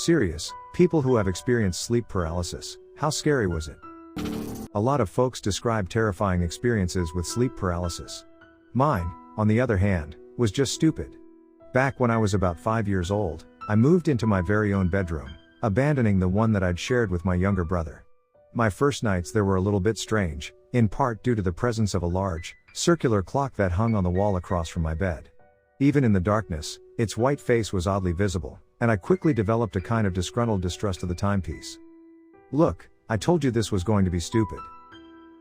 Serious, people who have experienced sleep paralysis, how scary was it? A lot of folks describe terrifying experiences with sleep paralysis. Mine, on the other hand, was just stupid. Back when I was about 5 years old, I moved into my very own bedroom, abandoning the one that I'd shared with my younger brother. My first nights there were a little bit strange, in part due to the presence of a large, circular clock that hung on the wall across from my bed. Even in the darkness, its white face was oddly visible, and I quickly developed a kind of disgruntled distrust of the timepiece. Look, I told you this was going to be stupid.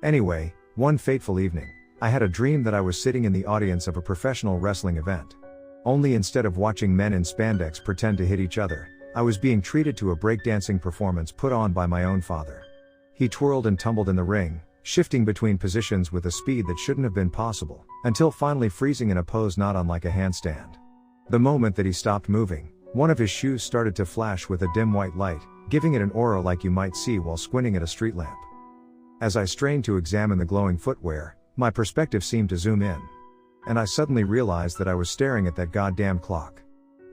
Anyway, one fateful evening, I had a dream that I was sitting in the audience of a professional wrestling event. Only instead of watching men in spandex pretend to hit each other, I was being treated to a breakdancing performance put on by my own father. He twirled and tumbled in the ring, shifting between positions with a speed that shouldn't have been possible, until finally freezing in a pose not unlike a handstand. The moment that he stopped moving, one of his shoes started to flash with a dim white light, giving it an aura like you might see while squinting at a street lamp. As I strained to examine the glowing footwear, my perspective seemed to zoom in. And I suddenly realized that I was staring at that goddamn clock.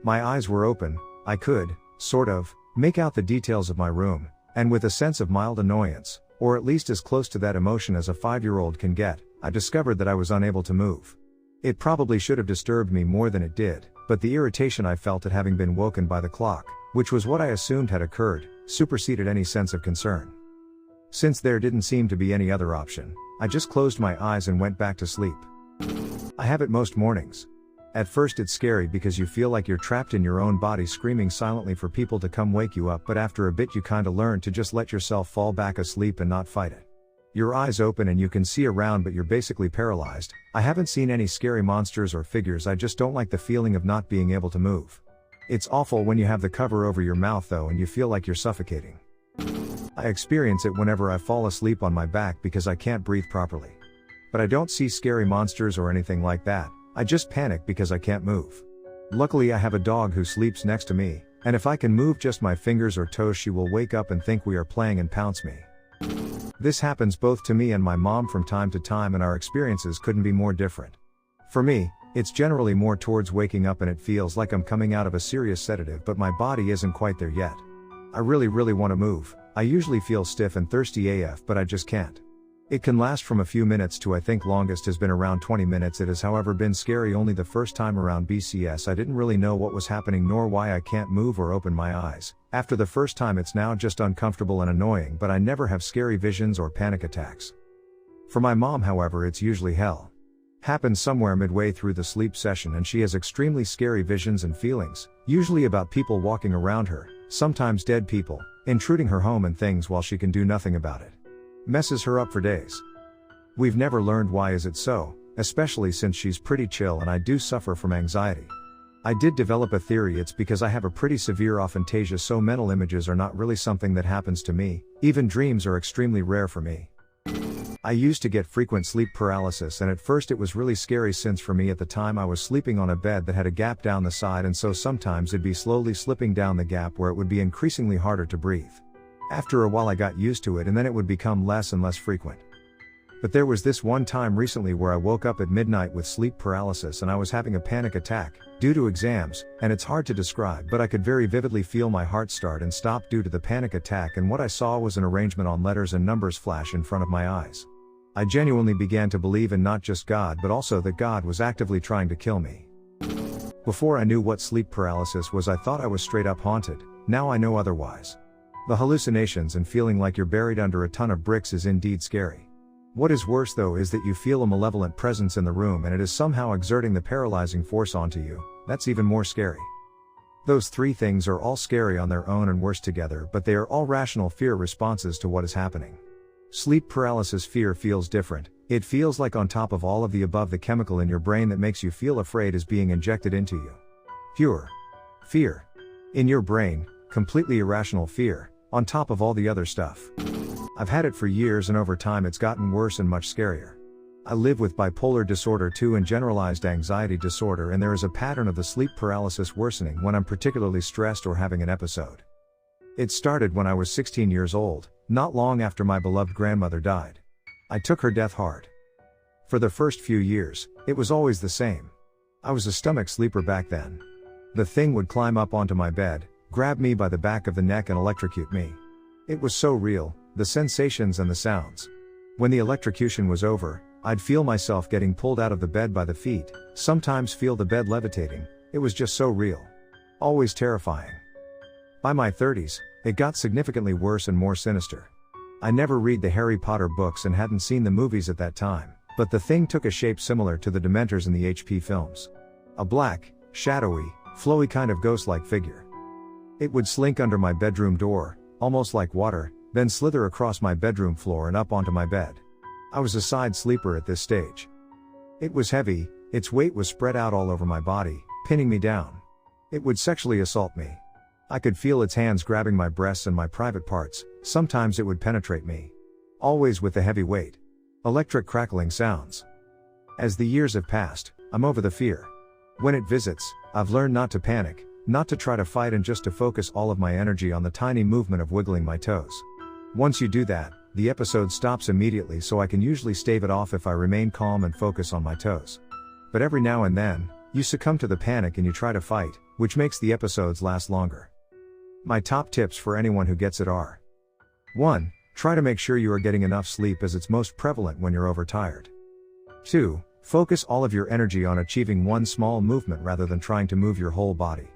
My eyes were open, I could, sort of, make out the details of my room, and with a sense of mild annoyance, or at least as close to that emotion as a 5-year-old can get, I discovered that I was unable to move. It probably should have disturbed me more than it did, but the irritation I felt at having been woken by the clock, which was what I assumed had occurred, superseded any sense of concern. Since there didn't seem to be any other option, I just closed my eyes and went back to sleep. I have it most mornings. At first it's scary because you feel like you're trapped in your own body screaming silently for people to come wake you up, but after a bit you kinda learn to just let yourself fall back asleep and not fight it. Your eyes open and you can see around, but you're basically paralyzed. I haven't seen any scary monsters or figures, I just don't like the feeling of not being able to move. It's awful when you have the cover over your mouth though and you feel like you're suffocating. I experience it whenever I fall asleep on my back because I can't breathe properly. But I don't see scary monsters or anything like that, I just panic because I can't move. Luckily I have a dog who sleeps next to me, and if I can move just my fingers or toes she will wake up and think we are playing and pounce me. This happens both to me and my mom from time to time, and our experiences couldn't be more different. For me, it's generally more towards waking up and it feels like I'm coming out of a serious sedative, but my body isn't quite there yet. I really want to move. I usually feel stiff and thirsty AF, but I just can't. It can last from a few minutes to I think longest has been around 20 minutes. It has however been scary only the first time around BCS. I didn't really know what was happening nor why I can't move or open my eyes. After the first time it's now just uncomfortable and annoying, but I never have scary visions or panic attacks. For my mom however it's usually hell. Happens somewhere midway through the sleep session and she has extremely scary visions and feelings, usually about people walking around her, sometimes dead people, intruding her home and things while she can do nothing about it. Messes her up for days. We've never learned why is it so, especially since she's pretty chill and I do suffer from anxiety. I did develop a theory it's because I have a pretty severe aphantasia, so mental images are not really something that happens to me, even dreams are extremely rare for me. I used to get frequent sleep paralysis and at first it was really scary since for me at the time I was sleeping on a bed that had a gap down the side, and so sometimes it'd be slowly slipping down the gap where it would be increasingly harder to breathe. After a while I got used to it and then it would become less and less frequent. But there was this one time recently where I woke up at midnight with sleep paralysis and I was having a panic attack, due to exams, and it's hard to describe but I could very vividly feel my heart start and stop due to the panic attack, and what I saw was an arrangement on letters and numbers flash in front of my eyes. I genuinely began to believe in not just God but also that God was actively trying to kill me. Before I knew what sleep paralysis was I thought I was straight up haunted, now I know otherwise. The hallucinations and feeling like you're buried under a ton of bricks is indeed scary. What is worse though is that you feel a malevolent presence in the room and it is somehow exerting the paralyzing force onto you. That's even more scary. Those three things are all scary on their own and worse together, but they are all rational fear responses to what is happening. Sleep paralysis fear feels different. It feels like on top of all of the above the chemical in your brain that makes you feel afraid is being injected into you. Pure fear. In your brain, completely irrational fear, on top of all the other stuff. I've had it for years and over time it's gotten worse and much scarier. I live with bipolar disorder 2 and generalized anxiety disorder, and there is a pattern of the sleep paralysis worsening when I'm particularly stressed or having an episode. It started when I was 16 years old, not long after my beloved grandmother died. I took her death hard. For the first few years, it was always the same. I was a stomach sleeper back then. The thing would climb up onto my bed, grab me by the back of the neck and electrocute me. It was so real, the sensations and the sounds. When the electrocution was over, I'd feel myself getting pulled out of the bed by the feet, sometimes feel the bed levitating. It was just so real. Always terrifying. By my 30s, it got significantly worse and more sinister. I never read the Harry Potter books and hadn't seen the movies at that time, but the thing took a shape similar to the Dementors in the HP films. A black, shadowy, flowy kind of ghost-like figure. It would slink under my bedroom door, almost like water, then slither across my bedroom floor and up onto my bed. I was a side sleeper at this stage. It was heavy, its weight was spread out all over my body, pinning me down. It would sexually assault me. I could feel its hands grabbing my breasts and my private parts, sometimes it would penetrate me. Always with the heavy weight. Electric crackling sounds. As the years have passed, I'm over the fear. When it visits, I've learned not to panic, not to try to fight and just to focus all of my energy on the tiny movement of wiggling my toes. Once you do that, the episode stops immediately, so I can usually stave it off if I remain calm and focus on my toes. But every now and then, you succumb to the panic and you try to fight, which makes the episodes last longer. My top tips for anyone who gets it are: 1. Try to make sure you are getting enough sleep, as it's most prevalent when you're overtired. 2. Focus all of your energy on achieving one small movement rather than trying to move your whole body.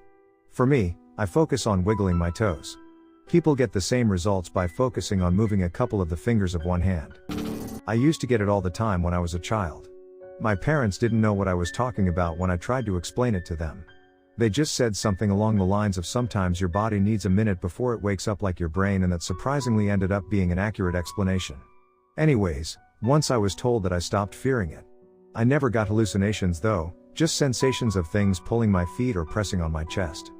For me, I focus on wiggling my toes. People get the same results by focusing on moving a couple of the fingers of one hand. I used to get it all the time when I was a child. My parents didn't know what I was talking about when I tried to explain it to them. They just said something along the lines of sometimes your body needs a minute before it wakes up like your brain, and that surprisingly ended up being an accurate explanation. Anyways, once I was told that, I stopped fearing it. I never got hallucinations though, just sensations of things pulling my feet or pressing on my chest.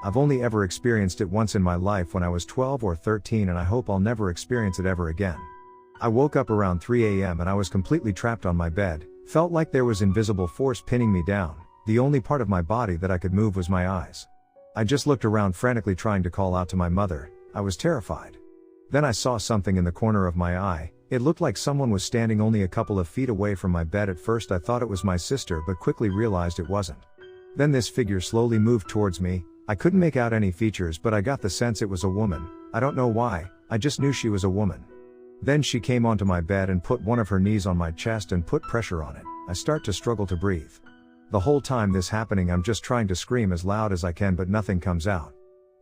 I've only ever experienced it once in my life when I was 12 or 13, and I hope I'll never experience it ever again. I woke up around 3 a.m. and I was completely trapped on my bed, felt like there was invisible force pinning me down. The only part of my body that I could move was my eyes. I just looked around frantically trying to call out to my mother. I was terrified. Then I saw something in the corner of my eye. It looked like someone was standing only a couple of feet away from my bed. At first I thought it was my sister, but quickly realized it wasn't. Then this figure slowly moved towards me. I couldn't make out any features, but I got the sense it was a woman. I don't know why, I just knew she was a woman. Then she came onto my bed and put one of her knees on my chest and put pressure on it. I start to struggle to breathe. The whole time this happening, I'm just trying to scream as loud as I can, but nothing comes out.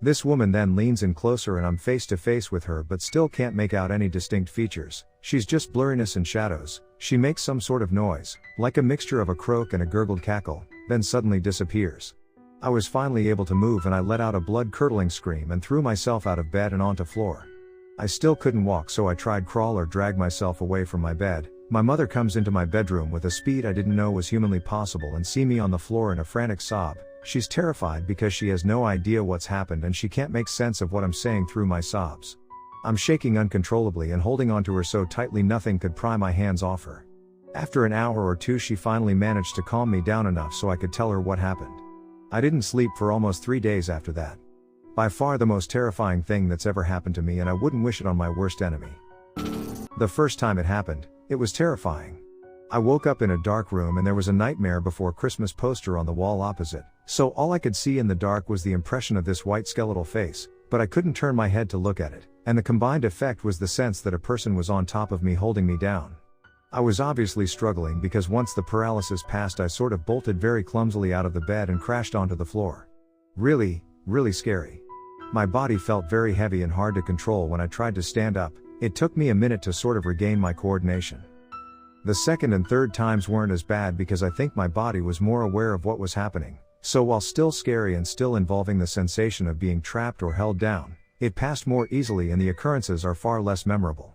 This woman then leans in closer and I'm face to face with her, but still can't make out any distinct features. She's just blurriness and shadows. She makes some sort of noise, like a mixture of a croak and a gurgled cackle, then suddenly disappears. I was finally able to move and I let out a blood-curdling scream and threw myself out of bed and onto floor. I still couldn't walk, so I tried crawl or drag myself away from my bed. My mother comes into my bedroom with a speed I didn't know was humanly possible and see me on the floor in a frantic sob. She's terrified because she has no idea what's happened and she can't make sense of what I'm saying through my sobs. I'm shaking uncontrollably and holding onto her so tightly nothing could pry my hands off her. After an hour or two, she finally managed to calm me down enough so I could tell her what happened. I didn't sleep for almost 3 days after that. By far the most terrifying thing that's ever happened to me, and I wouldn't wish it on my worst enemy. The first time it happened, it was terrifying. I woke up in a dark room and there was a Nightmare Before Christmas poster on the wall opposite, so all I could see in the dark was the impression of this white skeletal face, but I couldn't turn my head to look at it, and the combined effect was the sense that a person was on top of me holding me down. I was obviously struggling because once the paralysis passed, I sort of bolted very clumsily out of the bed and crashed onto the floor. Really, really scary. My body felt very heavy and hard to control when I tried to stand up. It took me a minute to sort of regain my coordination. The second and third times weren't as bad because I think my body was more aware of what was happening, so while still scary and still involving the sensation of being trapped or held down, it passed more easily and the occurrences are far less memorable.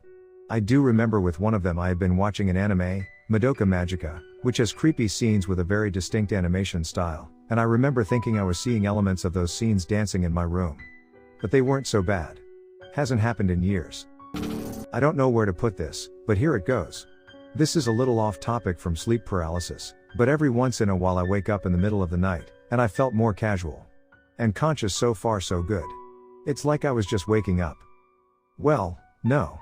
I do remember with one of them I had been watching an anime, Madoka Magica, which has creepy scenes with a very distinct animation style, and I remember thinking I was seeing elements of those scenes dancing in my room. But they weren't so bad. Hasn't happened in years. I don't know where to put this, but here it goes. This is a little off topic from sleep paralysis, but every once in a while I wake up in the middle of the night, and I felt more casual and conscious. So far so good. It's like I was just waking up. Well, no.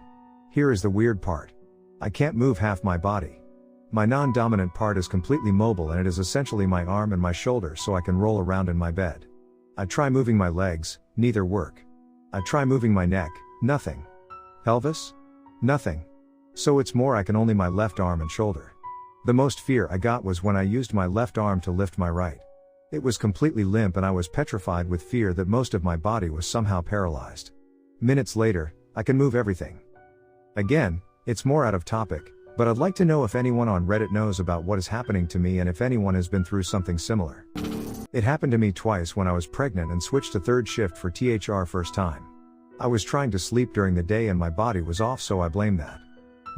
Here is the weird part. I can't move half my body. My non-dominant part is completely mobile and it is essentially my arm and my shoulder, so I can roll around in my bed. I try moving my legs, neither work. I try moving my neck, nothing. Pelvis? Nothing. So it's more I can only my left arm and shoulder. The most fear I got was when I used my left arm to lift my right. It was completely limp and I was petrified with fear that most of my body was somehow paralyzed. Minutes later, I can move everything. Again, it's more out of topic, but I'd like to know if anyone on Reddit knows about what is happening to me and if anyone has been through something similar. It happened to me twice when I was pregnant and switched to third shift for THR first time. I was trying to sleep during the day and my body was off, so I blame that.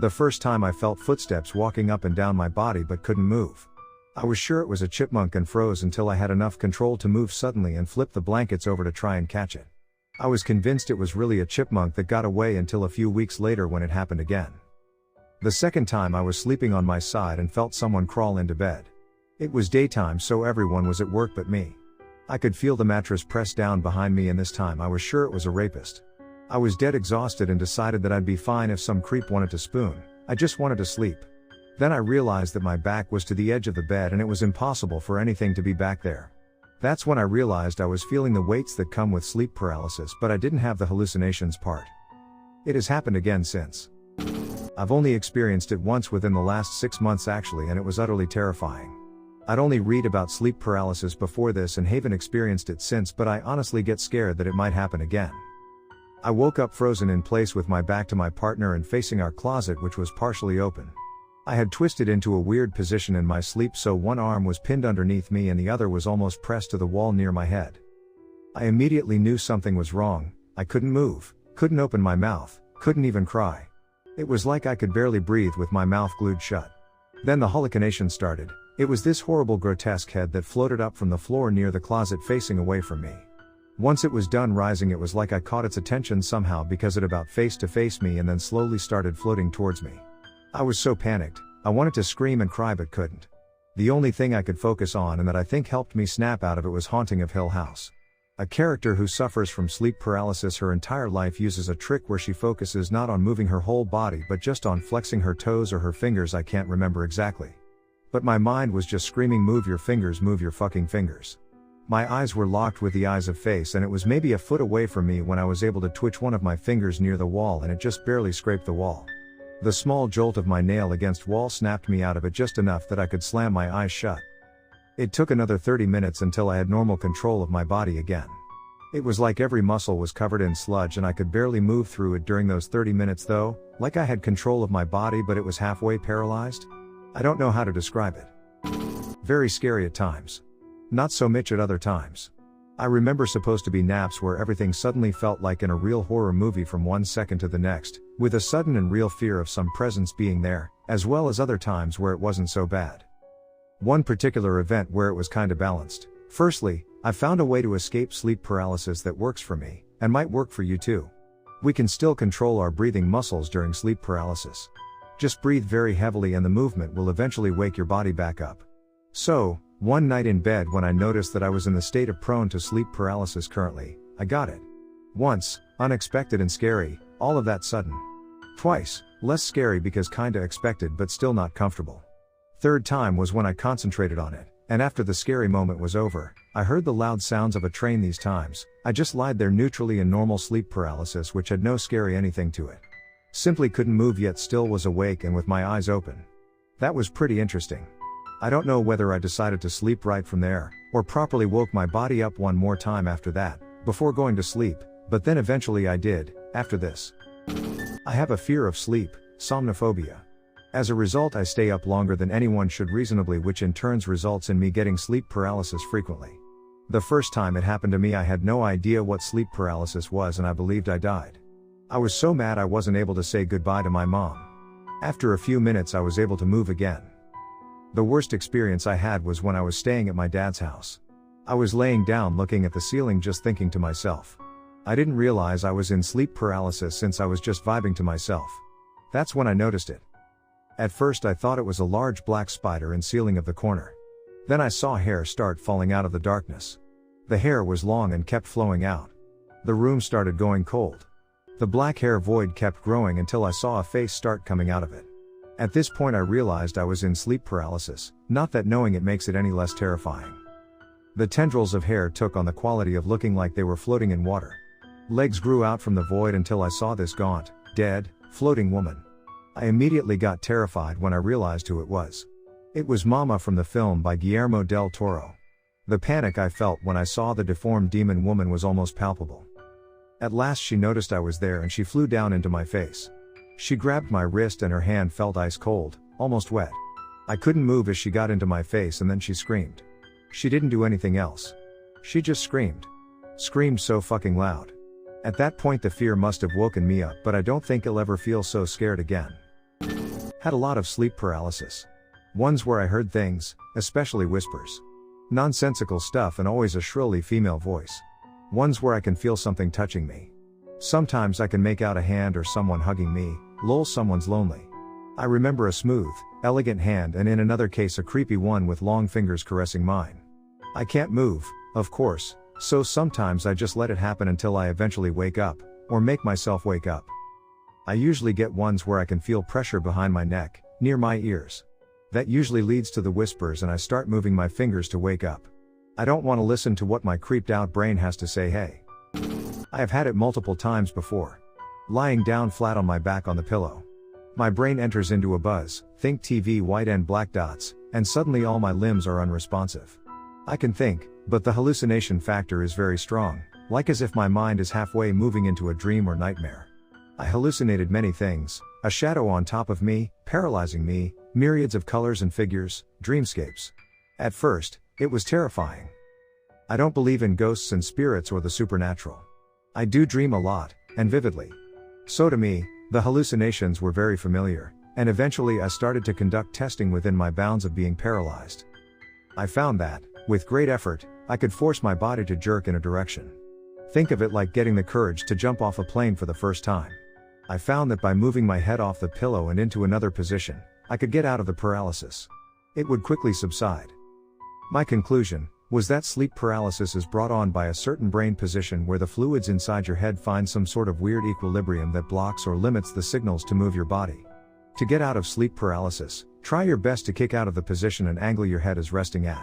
The first time I felt footsteps walking up and down my body but couldn't move. I was sure it was a chipmunk and froze until I had enough control to move suddenly and flip the blankets over to try and catch it. I was convinced it was really a chipmunk that got away until a few weeks later when it happened again. The second time I was sleeping on my side and felt someone crawl into bed. It was daytime, so everyone was at work but me. I could feel the mattress press down behind me, and this time I was sure it was a rapist. I was dead exhausted and decided that I'd be fine if some creep wanted to spoon. I just wanted to sleep. Then I realized that my back was to the edge of the bed and it was impossible for anything to be back there. That's when I realized I was feeling the weights that come with sleep paralysis, but I didn't have the hallucinations part. It has happened again since. I've only experienced it once within the last 6 months actually, and it was utterly terrifying. I'd only read about sleep paralysis before this and haven't experienced it since, but I honestly get scared that it might happen again. I woke up frozen in place with my back to my partner and facing our closet, which was partially open. I had twisted into a weird position in my sleep, so one arm was pinned underneath me and the other was almost pressed to the wall near my head. I immediately knew something was wrong. I couldn't move, couldn't open my mouth, couldn't even cry. It was like I could barely breathe with my mouth glued shut. Then the hallucination started. It was this horrible grotesque head that floated up from the floor near the closet facing away from me. Once it was done rising, it was like I caught its attention somehow because it about face to face me and then slowly started floating towards me. I was so panicked, I wanted to scream and cry but couldn't. The only thing I could focus on and that I think helped me snap out of it was Haunting of Hill House. A character who suffers from sleep paralysis her entire life uses a trick where she focuses not on moving her whole body but just on flexing her toes or her fingers. I can't remember exactly. But my mind was just screaming, move your fingers, move your fucking fingers. My eyes were locked with the eyes of face and it was maybe a foot away from me when I was able to twitch one of my fingers near the wall and it just barely scraped the wall. The small jolt of my nail against wall snapped me out of it just enough that I could slam my eyes shut. It took another 30 minutes until I had normal control of my body again. It was like every muscle was covered in sludge and I could barely move through it during those 30 minutes though, like I had control of my body but it was halfway paralyzed. I don't know how to describe it. Very scary at times. Not so much at other times. I remember supposed to be naps where everything suddenly felt like in a real horror movie from one second to the next, with a sudden and real fear of some presence being there, as well as other times where it wasn't so bad. One particular event where it was kinda balanced. Firstly, I found a way to escape sleep paralysis that works for me, and might work for you too. We can still control our breathing muscles during sleep paralysis. Just breathe very heavily and the movement will eventually wake your body back up. So, one night in bed when I noticed that I was in the state of prone to sleep paralysis currently, I got it. Once, unexpected and scary, all of that sudden. Twice, less scary because kinda expected but still not comfortable. Third time was when I concentrated on it, and after the scary moment was over, I heard the loud sounds of a train. These times, I just lied there neutrally in normal sleep paralysis which had no scary anything to it. Simply couldn't move yet still was awake and with my eyes open. That was pretty interesting. I don't know whether I decided to sleep right from there, or properly woke my body up one more time after that, before going to sleep, but then eventually I did, after this. I have a fear of sleep, somnophobia. As a result I stay up longer than anyone should reasonably, which in turn results in me getting sleep paralysis frequently. The first time it happened to me I had no idea what sleep paralysis was and I believed I died. I was so mad I wasn't able to say goodbye to my mom. After a few minutes I was able to move again. The worst experience I had was when I was staying at my dad's house. I was laying down looking at the ceiling just thinking to myself. I didn't realize I was in sleep paralysis since I was just vibing to myself. That's when I noticed it. At first I thought it was a large black spider in ceiling of the corner. Then I saw hair start falling out of the darkness. The hair was long and kept flowing out. The room started going cold. The black hair void kept growing until I saw a face start coming out of it. At this point I realized I was in sleep paralysis, not that knowing it makes it any less terrifying. The tendrils of hair took on the quality of looking like they were floating in water. Legs grew out from the void until I saw this gaunt, dead, floating woman. I immediately got terrified when I realized who it was. It was Mama from the film by Guillermo del Toro. The panic I felt when I saw the deformed demon woman was almost palpable. At last she noticed I was there and she flew down into my face. She grabbed my wrist and her hand felt ice cold, almost wet. I couldn't move as she got into my face and then she screamed. She didn't do anything else. She just screamed. Screamed so fucking loud. At that point the fear must have woken me up, but I don't think I'll ever feel so scared again. Had a lot of sleep paralysis. Ones where I heard things, especially whispers. Nonsensical stuff and always a shrilly female voice. Ones where I can feel something touching me. Sometimes I can make out a hand or someone hugging me, lol someone's lonely. I remember a smooth, elegant hand and in another case a creepy one with long fingers caressing mine. I can't move, of course, so sometimes I just let it happen until I eventually wake up, or make myself wake up. I usually get ones where I can feel pressure behind my neck, near my ears. That usually leads to the whispers and I start moving my fingers to wake up. I don't want to listen to what my creeped out brain has to say. Hey. I have had it multiple times before. Lying down flat on my back on the pillow. My brain enters into a buzz, think TV white and black dots, and suddenly all my limbs are unresponsive. I can think, but the hallucination factor is very strong, like as if my mind is halfway moving into a dream or nightmare. I hallucinated many things, a shadow on top of me, paralyzing me, myriads of colors and figures, dreamscapes. At first, it was terrifying. I don't believe in ghosts and spirits or the supernatural. I do dream a lot, and vividly. So to me, the hallucinations were very familiar, and eventually I started to conduct testing within my bounds of being paralyzed. I found that, with great effort, I could force my body to jerk in a direction. Think of it like getting the courage to jump off a plane for the first time. I found that by moving my head off the pillow and into another position, I could get out of the paralysis. It would quickly subside. My conclusion was that sleep paralysis is brought on by a certain brain position where the fluids inside your head find some sort of weird equilibrium that blocks or limits the signals to move your body. To get out of sleep paralysis, try your best to kick out of the position and angle your head is resting at.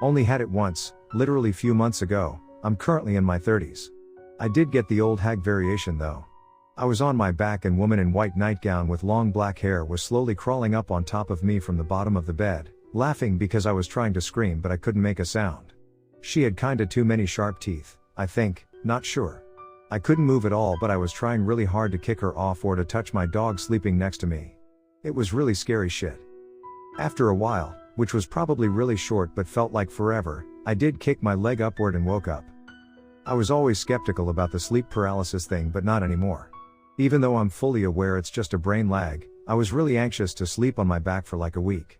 Only had it once, literally few months ago. I'm currently in my 30s. I did get the old hag variation though. I was on my back and woman in white nightgown with long black hair was slowly crawling up on top of me from the bottom of the bed, laughing because I was trying to scream but I couldn't make a sound. She had kinda too many sharp teeth, I think, not sure. I couldn't move at all but I was trying really hard to kick her off or to touch my dog sleeping next to me. It was really scary shit. After a while, which was probably really short but felt like forever, I did kick my leg upward and woke up. I was always skeptical about the sleep paralysis thing but not anymore. Even though I'm fully aware it's just a brain lag, I was really anxious to sleep on my back for like a week.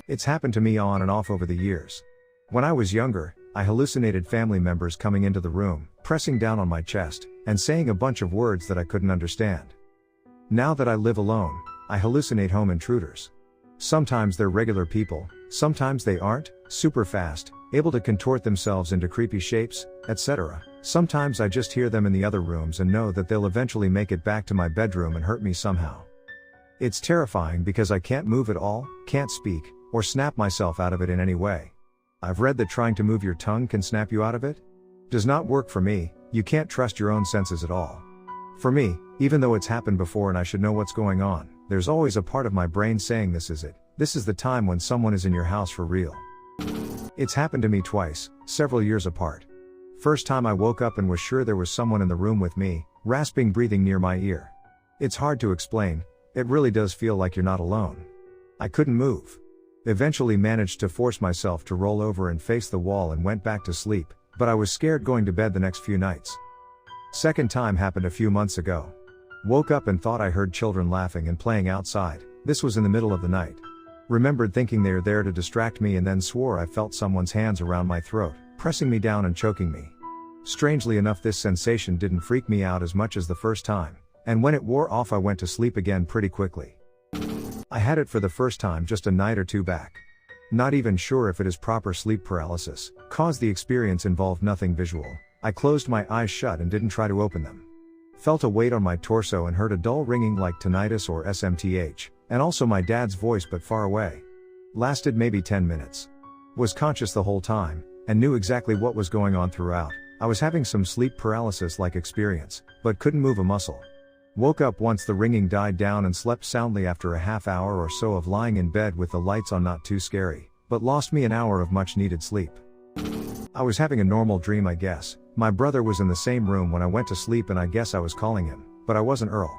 It's happened to me on and off over the years. When I was younger, I hallucinated family members coming into the room, pressing down on my chest, and saying a bunch of words that I couldn't understand. Now that I live alone, I hallucinate home intruders. Sometimes they're regular people, sometimes they aren't, super fast, able to contort themselves into creepy shapes, etc. Sometimes I just hear them in the other rooms and know that they'll eventually make it back to my bedroom and hurt me somehow. It's terrifying because I can't move at all, can't speak, or snap myself out of it in any way. I've read that trying to move your tongue can snap you out of it. Does not work for me. You can't trust your own senses at all. For me, even though it's happened before and I should know what's going on, there's always a part of my brain saying this is it. This is the time when someone is in your house for real. It's happened to me twice, several years apart. First time I woke up and was sure there was someone in the room with me, rasping breathing near my ear. It's hard to explain, it really does feel like you're not alone. I couldn't move. Eventually managed to force myself to roll over and face the wall and went back to sleep, but I was scared going to bed the next few nights. Second time happened a few months ago. Woke up and thought I heard children laughing and playing outside. This was in the middle of the night. Remembered thinking they were there to distract me and then swore I felt someone's hands around my throat, pressing me down and choking me. Strangely enough, this sensation didn't freak me out as much as the first time, and when it wore off I went to sleep again pretty quickly. I had it for the first time just a night or two back. Not even sure if it is proper sleep paralysis, cause the experience involved nothing visual. I closed my eyes shut and didn't try to open them. Felt a weight on my torso and heard a dull ringing like tinnitus or SMTH, and also my dad's voice but far away. Lasted maybe 10 minutes. Was conscious the whole time, and knew exactly what was going on throughout. I was having some sleep paralysis-like experience, but couldn't move a muscle. Woke up once the ringing died down and slept soundly after a half hour or so of lying in bed with the lights on. Not too scary, but lost me an hour of much needed sleep. I was having a normal dream, I guess. My brother was in the same room when I went to sleep and I guess I was calling him, but I wasn't Earl.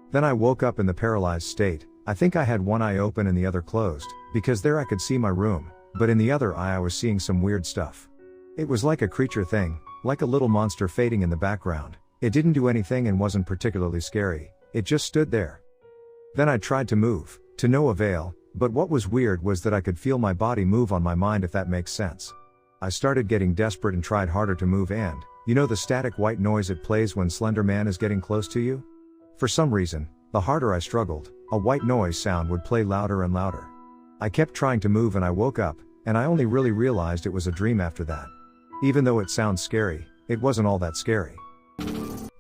Then I woke up in the paralyzed state. I think I had one eye open and the other closed, because there I could see my room, but in the other eye I was seeing some weird stuff. It was like a creature thing, like a little monster fading in the background. It didn't do anything and wasn't particularly scary, it just stood there. Then I tried to move, to no avail, but what was weird was that I could feel my body move on my mind, if that makes sense. I started getting desperate and tried harder to move, and, you know the static white noise it plays when Slender Man is getting close to you? For some reason, the harder I struggled, a white noise sound would play louder and louder. I kept trying to move and I woke up, and I only really realized it was a dream after that. Even though it sounds scary, it wasn't all that scary.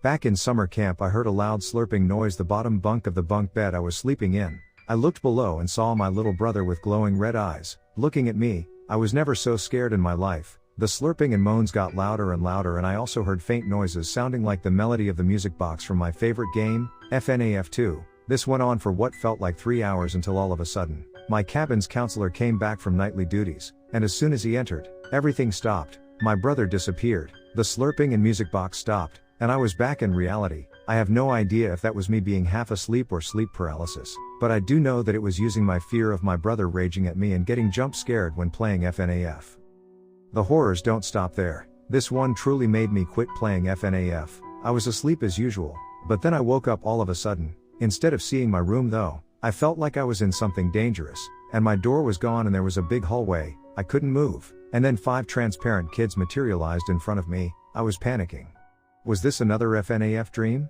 Back in summer camp I heard a loud slurping noise the bottom bunk of the bunk bed I was sleeping in. I looked below and saw my little brother with glowing red eyes, looking at me. I was never so scared in my life. The slurping and moans got louder and louder, and I also heard faint noises sounding like the melody of the music box from my favorite game, FNAF 2. This went on for what felt like 3 hours until all of a sudden, my cabin's counselor came back from nightly duties, and as soon as he entered, everything stopped. My brother disappeared, the slurping and music box stopped, and I was back in reality. I have no idea if that was me being half asleep or sleep paralysis, but I do know that it was using my fear of my brother raging at me and getting jump scared when playing FNAF. The horrors don't stop there. This one truly made me quit playing FNAF. I was asleep as usual, but then I woke up all of a sudden. Instead of seeing my room though, I felt like I was in something dangerous, and my door was gone and there was a big hallway. I couldn't move, and then 5 transparent kids materialized in front of me. I was panicking. Was this another FNAF dream?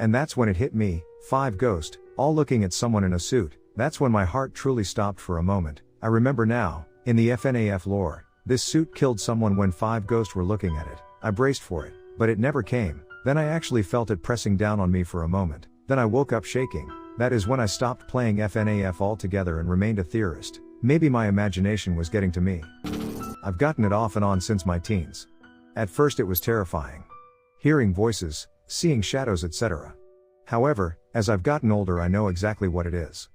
And that's when it hit me, 5 ghosts, all looking at someone in a suit. That's when my heart truly stopped for a moment. I remember now, in the FNAF lore, this suit killed someone when 5 ghosts were looking at it. I braced for it, but it never came. Then I actually felt it pressing down on me for a moment. Then I woke up shaking. That is when I stopped playing FNAF altogether and remained a theorist. Maybe my imagination was getting to me. I've gotten it off and on since my teens. At first it was terrifying. Hearing voices, seeing shadows, etc. However, as I've gotten older I know exactly what it is.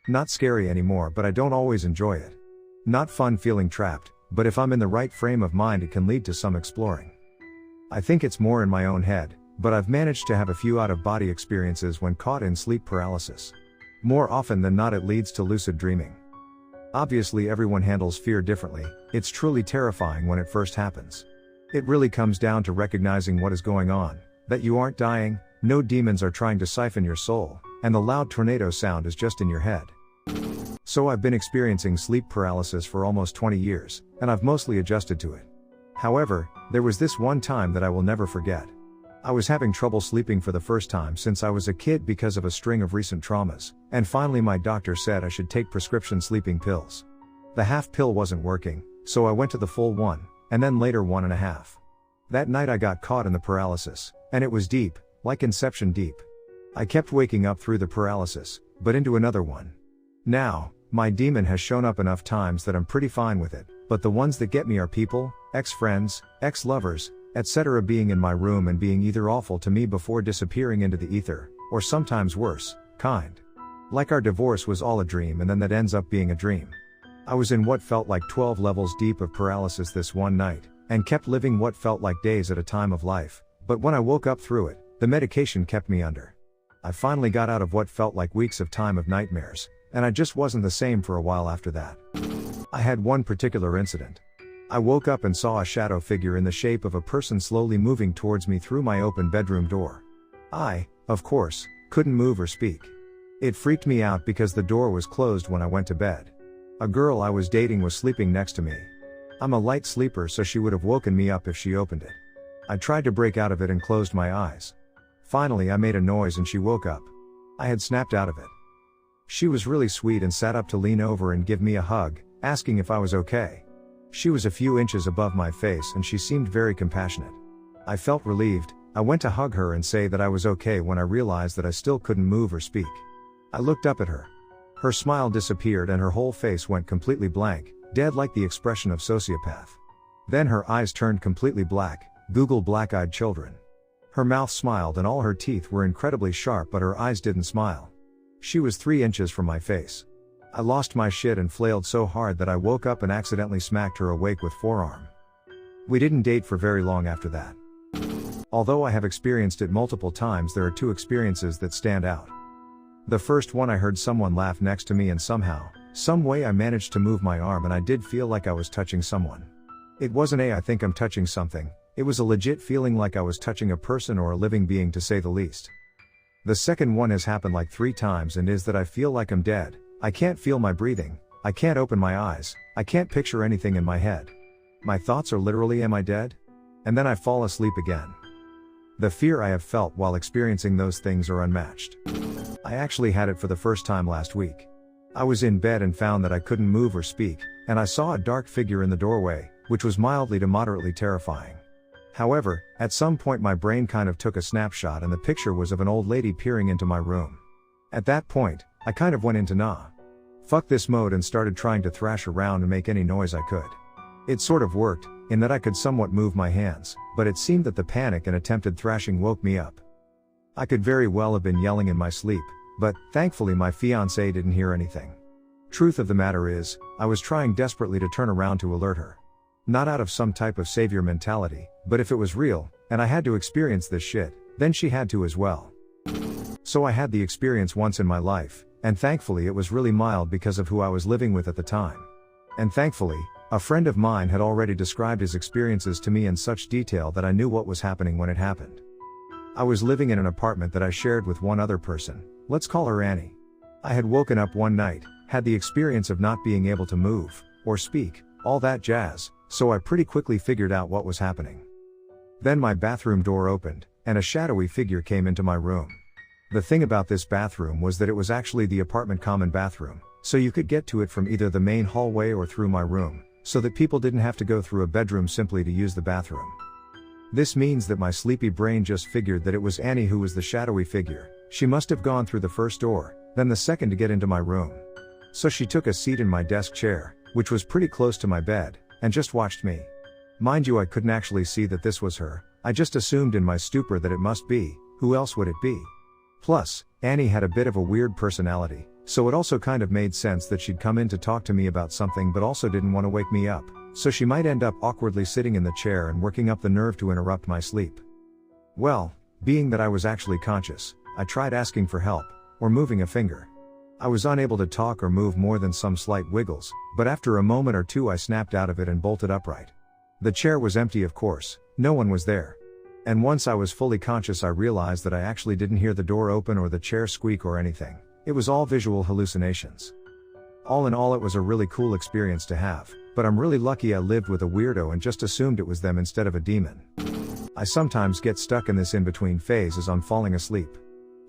Not scary anymore, but I don't always enjoy it. Not fun feeling trapped, but if I'm in the right frame of mind it can lead to some exploring. I think it's more in my own head, but I've managed to have a few out-of-body experiences when caught in sleep paralysis. More often than not it leads to lucid dreaming. Obviously everyone handles fear differently. It's truly terrifying when it first happens. It really comes down to recognizing what is going on, that you aren't dying, no demons are trying to siphon your soul, and the loud tornado sound is just in your head. So I've been experiencing sleep paralysis for almost 20 years, and I've mostly adjusted to it. However, there was this one time that I will never forget. I was having trouble sleeping for the first time since I was a kid because of a string of recent traumas, and finally my doctor said I should take prescription sleeping pills. The half pill wasn't working, so I went to the full one, and then later 1.5. That night I got caught in the paralysis, and it was deep, like Inception deep. I kept waking up through the paralysis, but into another one. Now, my demon has shown up enough times that I'm pretty fine with it, but the ones that get me are people, ex-friends, ex-lovers, etc. being in my room and being either awful to me before disappearing into the ether, or sometimes worse, kind. Like our divorce was all a dream and then that ends up being a dream. I was in what felt like 12 levels deep of paralysis this one night, and kept living what felt like days at a time of life, but when I woke up through it, the medication kept me under. I finally got out of what felt like weeks of time of nightmares, and I just wasn't the same for a while after that. I had one particular incident. I woke up and saw a shadow figure in the shape of a person slowly moving towards me through my open bedroom door. I, of course, couldn't move or speak. It freaked me out because the door was closed when I went to bed. A girl I was dating was sleeping next to me. I'm a light sleeper, so she would have woken me up if she opened it. I tried to break out of it and closed my eyes. Finally I made a noise and she woke up. I had snapped out of it. She was really sweet and sat up to lean over and give me a hug, asking if I was okay. She was a few inches above my face and she seemed very compassionate. I felt relieved. I went to hug her and say that I was okay when I realized that I still couldn't move or speak. I looked up at her. Her smile disappeared and her whole face went completely blank, dead like the expression of sociopath. Then her eyes turned completely black, Google black-eyed children. Her mouth smiled and all her teeth were incredibly sharp, but her eyes didn't smile. She was 3 inches from my face. I lost my shit and flailed so hard that I woke up and accidentally smacked her awake with forearm. We didn't date for very long after that. Although I have experienced it multiple times, there are 2 experiences that stand out. The first one, I heard someone laugh next to me and somehow, some way I managed to move my arm and I did feel like I was touching someone. It wasn't I think I'm touching something, it was a legit feeling like I was touching a person or a living being, to say the least. The second one has happened like 3 times and is that I feel like I'm dead. I can't feel my breathing, I can't open my eyes, I can't picture anything in my head. My thoughts are literally, am I dead? And then I fall asleep again. The fear I have felt while experiencing those things are unmatched. I actually had it for the first time last week. I was in bed and found that I couldn't move or speak, and I saw a dark figure in the doorway, which was mildly to moderately terrifying. However, at some point my brain kind of took a snapshot and the picture was of an old lady peering into my room. At that point, I kind of went into fuck this mode and started trying to thrash around and make any noise I could. It sort of worked, in that I could somewhat move my hands, but it seemed that the panic and attempted thrashing woke me up. I could very well have been yelling in my sleep, but thankfully my fiancée didn't hear anything. Truth of the matter is, I was trying desperately to turn around to alert her. Not out of some type of savior mentality, but if it was real, and I had to experience this shit, then she had to as well. So I had the experience once in my life, and thankfully it was really mild because of who I was living with at the time. And thankfully, a friend of mine had already described his experiences to me in such detail that I knew what was happening when it happened. I was living in an apartment that I shared with one other person, let's call her Annie. I had woken up one night, had the experience of not being able to move, or speak, all that jazz, so I pretty quickly figured out what was happening. Then my bathroom door opened, and a shadowy figure came into my room. The thing about this bathroom was that it was actually the apartment common bathroom, so you could get to it from either the main hallway or through my room, so that people didn't have to go through a bedroom simply to use the bathroom. This means that my sleepy brain just figured that it was Annie who was the shadowy figure. She must have gone through the first door, then the second to get into my room. So she took a seat in my desk chair, which was pretty close to my bed, and just watched me. Mind you, I couldn't actually see that this was her, I just assumed in my stupor that it must be, who else would it be? Plus, Annie had a bit of a weird personality, so it also kind of made sense that she'd come in to talk to me about something but also didn't want to wake me up, so she might end up awkwardly sitting in the chair and working up the nerve to interrupt my sleep. Well, being that I was actually conscious, I tried asking for help, or moving a finger. I was unable to talk or move more than some slight wiggles, but after a moment or two I snapped out of it and bolted upright. The chair was empty, of course, no one was there. And once I was fully conscious I realized that I actually didn't hear the door open or the chair squeak or anything. It was all visual hallucinations. All in all, it was a really cool experience to have, but I'm really lucky I lived with a weirdo and just assumed it was them instead of a demon. I sometimes get stuck in this in-between phase as I'm falling asleep.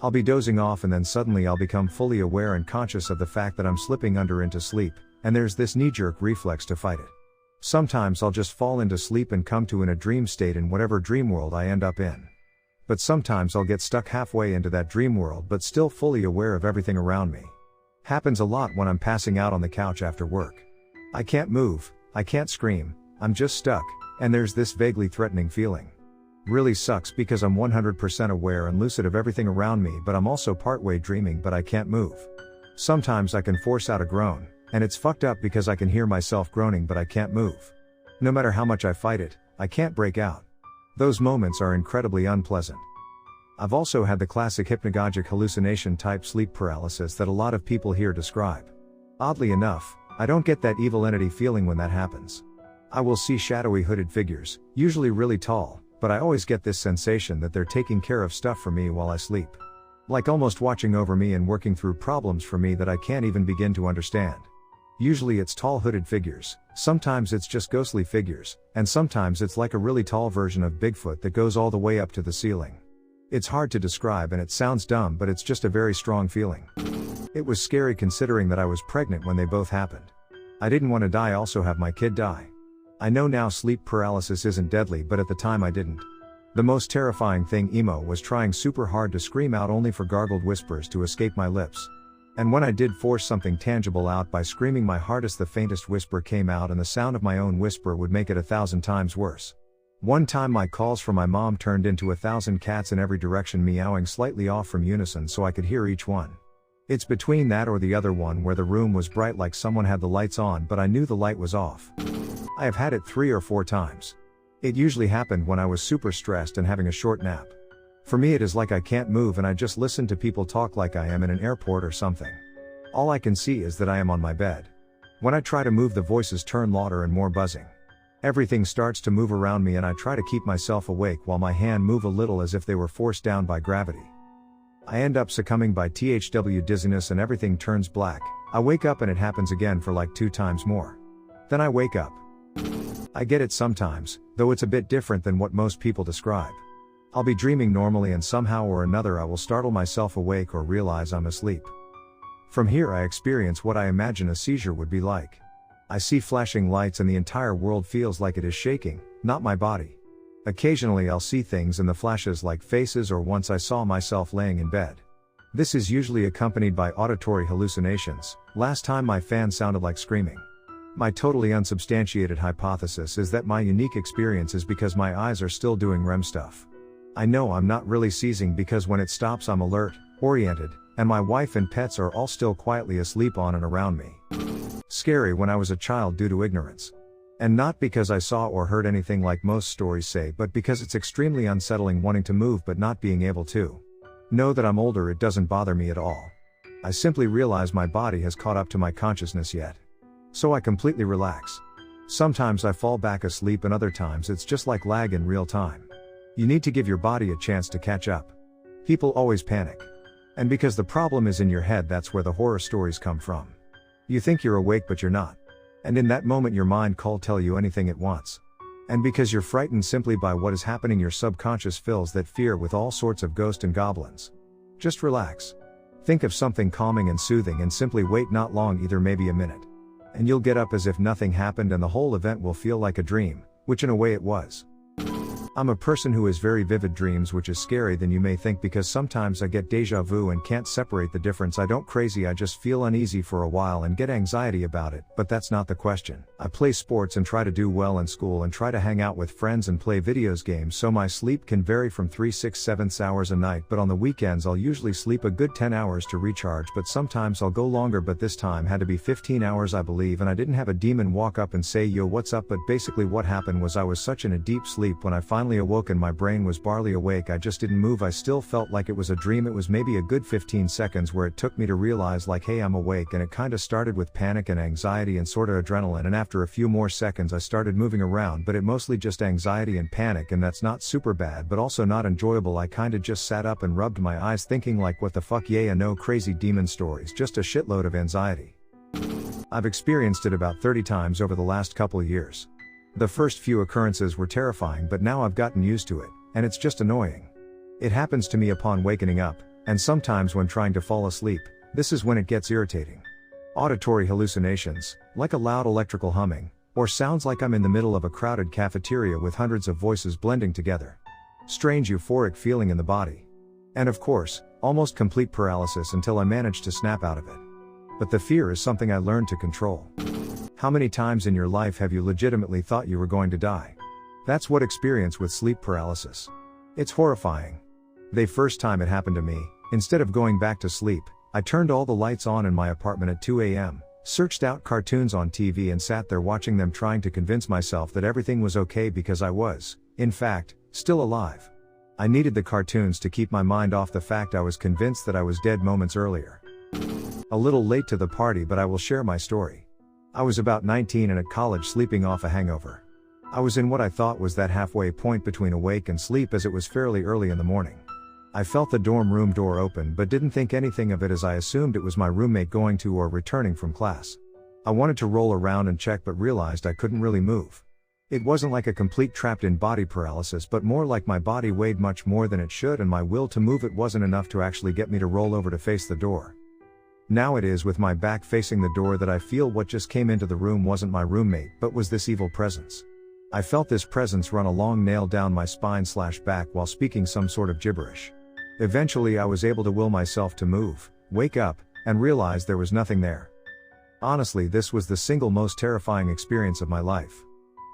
I'll be dozing off and then suddenly I'll become fully aware and conscious of the fact that I'm slipping under into sleep, and there's this knee-jerk reflex to fight it. Sometimes I'll just fall into sleep and come to in a dream state in whatever dream world I end up in. But sometimes I'll get stuck halfway into that dream world but still fully aware of everything around me. Happens a lot when I'm passing out on the couch after work. I can't move, I can't scream, I'm just stuck, and there's this vaguely threatening feeling. Really sucks because I'm 100% aware and lucid of everything around me, but I'm also partway dreaming but I can't move. Sometimes I can force out a groan, and it's fucked up because I can hear myself groaning but I can't move. No matter how much I fight it, I can't break out. Those moments are incredibly unpleasant. I've also had the classic hypnagogic hallucination type sleep paralysis that a lot of people here describe. Oddly enough, I don't get that evil entity feeling when that happens. I will see shadowy hooded figures, usually really tall, but I always get this sensation that they're taking care of stuff for me while I sleep. Like almost watching over me and working through problems for me that I can't even begin to understand. Usually it's tall hooded figures, sometimes it's just ghostly figures, and sometimes it's like a really tall version of Bigfoot that goes all the way up to the ceiling. It's hard to describe and it sounds dumb, but it's just a very strong feeling. It was scary considering that I was pregnant when they both happened. I didn't want to die, also have my kid die. I know now sleep paralysis isn't deadly, but at the time I didn't. The most terrifying thing emo was trying super hard to scream out only for gargled whispers to escape my lips. And when I did force something tangible out by screaming my hardest, the faintest whisper came out, and the sound of my own whisper would make it 1,000 times worse. One time my calls from my mom turned into 1,000 cats in every direction meowing slightly off from unison so I could hear each one. It's between that or the other one where the room was bright like someone had the lights on but I knew the light was off. I have had it 3 or 4 times. It usually happened when I was super stressed and having a short nap. For me it is like I can't move and I just listen to people talk like I am in an airport or something. All I can see is that I am on my bed. When I try to move, the voices turn louder and more buzzing. Everything starts to move around me and I try to keep myself awake while my hand move a little as if they were forced down by gravity. I end up succumbing by THW dizziness and everything turns black. I wake up and it happens again for like 2 times more. Then I wake up. I get it sometimes, though it's a bit different than what most people describe. I'll be dreaming normally and somehow or another I will startle myself awake or realize I'm asleep. From here I experience what I imagine a seizure would be like. I see flashing lights and the entire world feels like it is shaking, not my body. Occasionally I'll see things in the flashes like faces, or once I saw myself laying in bed. This is usually accompanied by auditory hallucinations. Last time my fan sounded like screaming. My totally unsubstantiated hypothesis is that my unique experience is because my eyes are still doing REM stuff. I know I'm not really seizing because when it stops I'm alert, oriented, and my wife and pets are all still quietly asleep on and around me. Scary when I was a child due to ignorance. And not because I saw or heard anything like most stories say, but because it's extremely unsettling wanting to move but not being able to. Know that I'm older, it doesn't bother me at all. I simply realize my body has caught up to my consciousness yet. So I completely relax. Sometimes I fall back asleep and other times it's just like lag in real time. You need to give your body a chance to catch up. People always panic. And because the problem is in your head, that's where the horror stories come from. You think you're awake but you're not. And in that moment your mind can't tell you anything it wants. And because you're frightened simply by what is happening, your subconscious fills that fear with all sorts of ghosts and goblins. Just relax. Think of something calming and soothing and simply wait, not long, either maybe a minute. And you'll get up as if nothing happened and the whole event will feel like a dream, which in a way it was. I'm a person who has very vivid dreams, which is scary than you may think because sometimes I get deja vu and can't separate the difference. I don't crazy, I just feel uneasy for a while and get anxiety about it, but that's not the question. I play sports and try to do well in school and try to hang out with friends and play videos games, so my sleep can vary from 3, 6, 7 hours a night, but on the weekends I'll usually sleep a good 10 hours to recharge, but sometimes I'll go longer, but this time had to be 15 hours I believe, and I didn't have a demon walk up and say yo what's up, but basically what happened was I was such in a deep sleep when I finally awoke and my brain was barely awake, I just didn't move. I still felt like it was a dream. It was maybe a good 15 seconds where it took me to realize like hey I'm awake, and it kinda started with panic and anxiety and sorta adrenaline, and after a few more seconds I started moving around, but it mostly just anxiety and panic, and that's not super bad but also not enjoyable. I kinda just sat up and rubbed my eyes thinking like what the fuck, yeah, no crazy demon stories, just a shitload of anxiety. I've experienced it about 30 times over the last couple years. The first few occurrences were terrifying, but now I've gotten used to it, and it's just annoying. It happens to me upon waking up, and sometimes when trying to fall asleep. This is when it gets irritating. Auditory hallucinations, like a loud electrical humming, or sounds like I'm in the middle of a crowded cafeteria with hundreds of voices blending together. Strange euphoric feeling in the body. And of course, almost complete paralysis until I manage to snap out of it. But the fear is something I learned to control. How many times in your life have you legitimately thought you were going to die? That's what experience with sleep paralysis. It's horrifying. The first time it happened to me, instead of going back to sleep, I turned all the lights on in my apartment at 2 a.m., searched out cartoons on TV and sat there watching them, trying to convince myself that everything was okay because I was, in fact, still alive. I needed the cartoons to keep my mind off the fact I was convinced that I was dead moments earlier. A little late to the party, but I will share my story. I was about 19 and at college, sleeping off a hangover. I was in what I thought was that halfway point between awake and sleep, as it was fairly early in the morning. I felt the dorm room door open but didn't think anything of it, as I assumed it was my roommate going to or returning from class. I wanted to roll around and check but realized I couldn't really move. It wasn't like a complete trapped in body paralysis, but more like my body weighed much more than it should and my will to move it wasn't enough to actually get me to roll over to face the door. Now it is with my back facing the door that I feel what just came into the room wasn't my roommate but was this evil presence. I felt this presence run a long nail down my spine/back while speaking some sort of gibberish. Eventually I was able to will myself to move, wake up, and realized there was nothing there. Honestly, this was the single most terrifying experience of my life.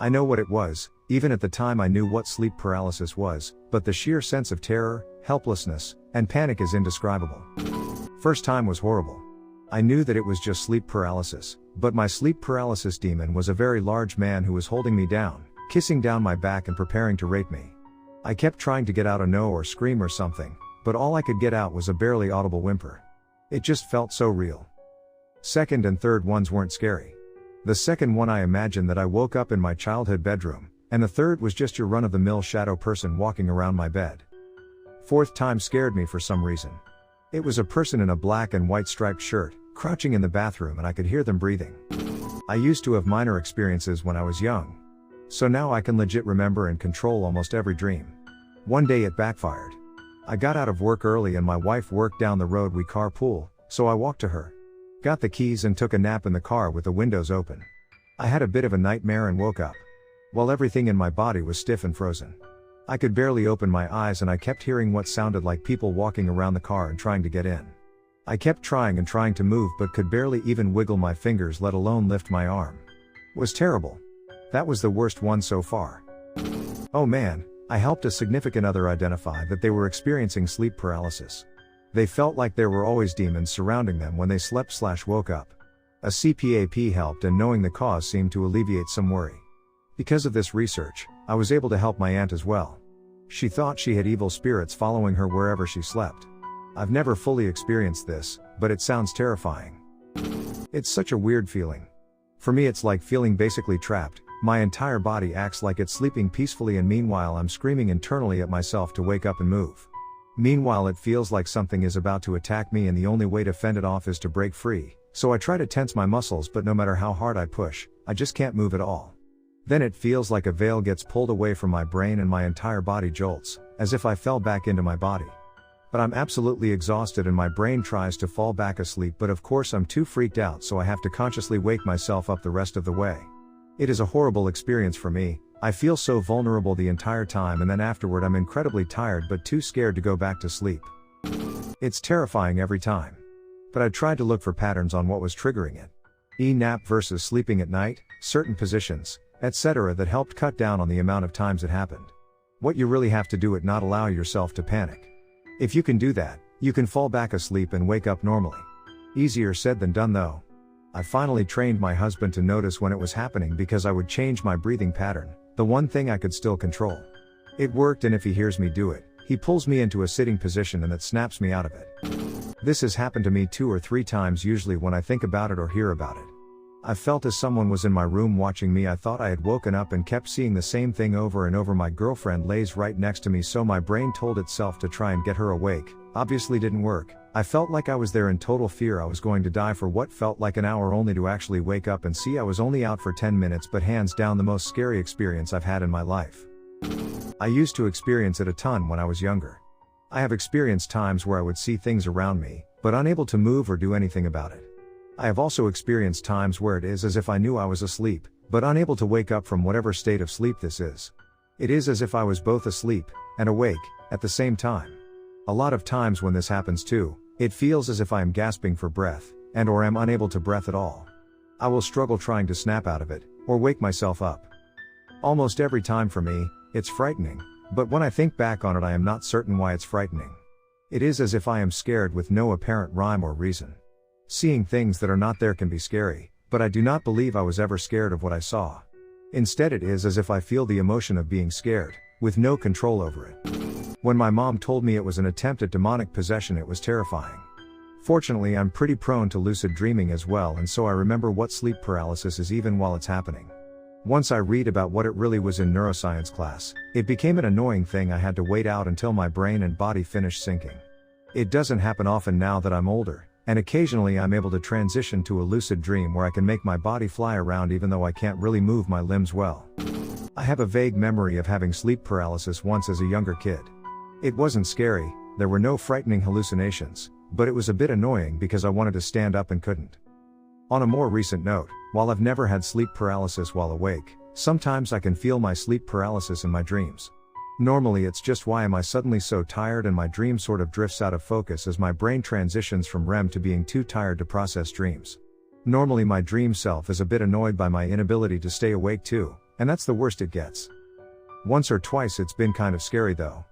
I know what it was, even at the time I knew what sleep paralysis was, but the sheer sense of terror, helplessness, and panic is indescribable. First time was horrible. I knew that it was just sleep paralysis, but my sleep paralysis demon was a very large man who was holding me down, kissing down my back and preparing to rape me. I kept trying to get out a no or scream or something, but all I could get out was a barely audible whimper. It just felt so real. Second and third ones weren't scary. The second one, I imagined that I woke up in my childhood bedroom, and the third was just your run-of-the-mill shadow person walking around my bed. Fourth time scared me for some reason. It was a person in a black and white striped shirt, crouching in the bathroom, and I could hear them breathing. I used to have minor experiences when I was young. So now I can legit remember and control almost every dream. One day it backfired. I got out of work early and my wife worked down the road. We carpool, so I walked to her. Got the keys and took a nap in the car with the windows open. I had a bit of a nightmare and woke up. Well, everything in my body was stiff and frozen. I could barely open my eyes and I kept hearing what sounded like people walking around the car and trying to get in. I kept trying and trying to move but could barely even wiggle my fingers, let alone lift my arm. It was terrible. That was the worst one so far. Oh man, I helped a significant other identify that they were experiencing sleep paralysis. They felt like there were always demons surrounding them when they slept/woke up. A CPAP helped, and knowing the cause seemed to alleviate some worry. Because of this research, I was able to help my aunt as well. She thought she had evil spirits following her wherever she slept. I've never fully experienced this, but it sounds terrifying. It's such a weird feeling. For me, it's like feeling basically trapped. My entire body acts like it's sleeping peacefully, and meanwhile I'm screaming internally at myself to wake up and move. Meanwhile, it feels like something is about to attack me and the only way to fend it off is to break free, so I try to tense my muscles, but no matter how hard I push, I just can't move at all. Then it feels like a veil gets pulled away from my brain and my entire body jolts, as if I fell back into my body. But I'm absolutely exhausted and my brain tries to fall back asleep, but of course I'm too freaked out, so I have to consciously wake myself up the rest of the way. It is a horrible experience for me. I feel so vulnerable the entire time, and then afterward I'm incredibly tired but too scared to go back to sleep. It's terrifying every time. But I tried to look for patterns on what was triggering it. Nap versus sleeping at night, certain positions, etc. that helped cut down on the amount of times it happened. What you really have to do is not allow yourself to panic. If you can do that, you can fall back asleep and wake up normally. Easier said than done though. I finally trained my husband to notice when it was happening because I would change my breathing pattern, the one thing I could still control. It worked, and if he hears me do it, he pulls me into a sitting position and that snaps me out of it. This has happened to me 2 or 3 times usually when I think about it or hear about it. I felt as someone was in my room watching me. I thought I had woken up and kept seeing the same thing over and over. My girlfriend lays right next to me, so my brain told itself to try and get her awake. Obviously didn't work. I felt like I was there in total fear. I was going to die for what felt like an hour, only to actually wake up and see I was only out for 10 minutes, but hands down the most scary experience I've had in my life. I used to experience it a ton when I was younger. I have experienced times where I would see things around me, but unable to move or do anything about it. I have also experienced times where it is as if I knew I was asleep, but unable to wake up from whatever state of sleep this is. It is as if I was both asleep and awake at the same time. A lot of times when this happens too, it feels as if I am gasping for breath, and or am unable to breathe at all. I will struggle trying to snap out of it, or wake myself up. Almost every time for me, it's frightening, but when I think back on it I am not certain why it's frightening. It is as if I am scared with no apparent rhyme or reason. Seeing things that are not there can be scary, but I do not believe I was ever scared of what I saw. Instead, it is as if I feel the emotion of being scared, with no control over it. When my mom told me it was an attempt at demonic possession, it was terrifying. Fortunately, I'm pretty prone to lucid dreaming as well, and so I remember what sleep paralysis is even while it's happening. Once I read about what it really was in neuroscience class, it became an annoying thing. I had to wait out until my brain and body finished syncing. It doesn't happen often now that I'm older, and occasionally I'm able to transition to a lucid dream where I can make my body fly around even though I can't really move my limbs well. I have a vague memory of having sleep paralysis once as a younger kid. It wasn't scary, there were no frightening hallucinations, but it was a bit annoying because I wanted to stand up and couldn't. On a more recent note, while I've never had sleep paralysis while awake, sometimes I can feel my sleep paralysis in my dreams. Normally it's just why am I suddenly so tired, and my dream sort of drifts out of focus as my brain transitions from REM to being too tired to process dreams. Normally my dream self is a bit annoyed by my inability to stay awake too, and that's the worst it gets. Once or twice it's been kind of scary though.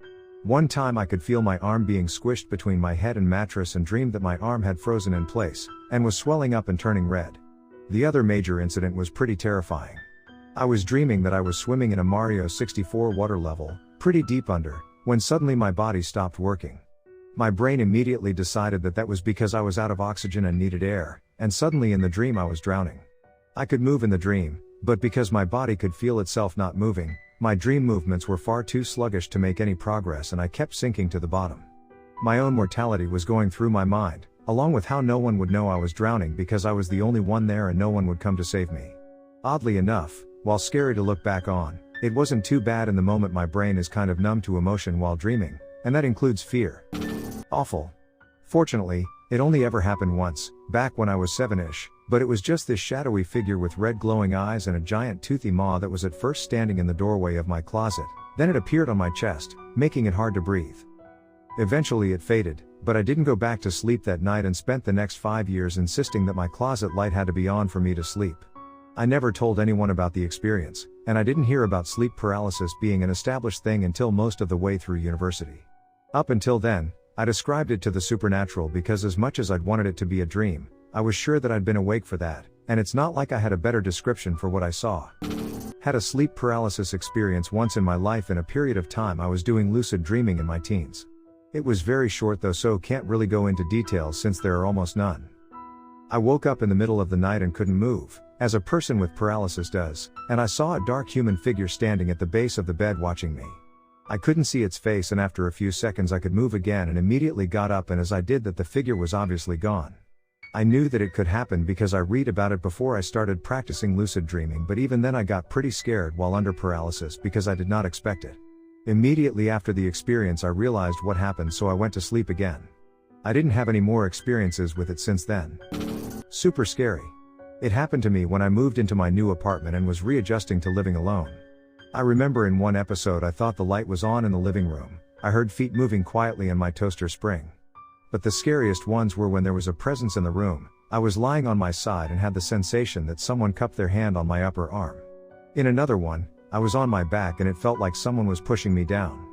One time I could feel my arm being squished between my head and mattress and dreamed that my arm had frozen in place, and was swelling up and turning red. The other major incident was pretty terrifying. I was dreaming that I was swimming in a Mario 64 water level, pretty deep under, when suddenly my body stopped working. My brain immediately decided that that was because I was out of oxygen and needed air, and suddenly in the dream I was drowning. I could move in the dream, but because my body could feel itself not moving, my dream movements were far too sluggish to make any progress, and I kept sinking to the bottom. My own mortality was going through my mind, along with how no one would know I was drowning because I was the only one there and no one would come to save me. Oddly enough, while scary to look back on, it wasn't too bad in the moment. My brain is kind of numb to emotion while dreaming, and that includes fear. Awful. Fortunately, it only ever happened once, back when I was 7-ish, but it was just this shadowy figure with red glowing eyes and a giant toothy maw that was at first standing in the doorway of my closet, then it appeared on my chest, making it hard to breathe. Eventually it faded, but I didn't go back to sleep that night and spent the next 5 years insisting that my closet light had to be on for me to sleep. I never told anyone about the experience, and I didn't hear about sleep paralysis being an established thing until most of the way through university. Up until then, I described it to the supernatural because as much as I'd wanted it to be a dream, I was sure that I'd been awake for that, and it's not like I had a better description for what I saw. Had a sleep paralysis experience once in my life in a period of time I was doing lucid dreaming in my teens. It was very short though, so can't really go into details since there are almost none. I woke up in the middle of the night and couldn't move, as a person with paralysis does, and I saw a dark human figure standing at the base of the bed watching me. I couldn't see its face, and after a few seconds I could move again and immediately got up, and as I did that the figure was obviously gone. I knew that it could happen because I read about it before I started practicing lucid dreaming, but even then I got pretty scared while under paralysis because I did not expect it. Immediately after the experience I realized what happened, so I went to sleep again. I didn't have any more experiences with it since then. Super scary. It happened to me when I moved into my new apartment and was readjusting to living alone. I remember in one episode I thought the light was on in the living room, I heard feet moving quietly in my toaster spring. But the scariest ones were when there was a presence in the room. I was lying on my side and had the sensation that someone cupped their hand on my upper arm. In another one, I was on my back and it felt like someone was pushing me down.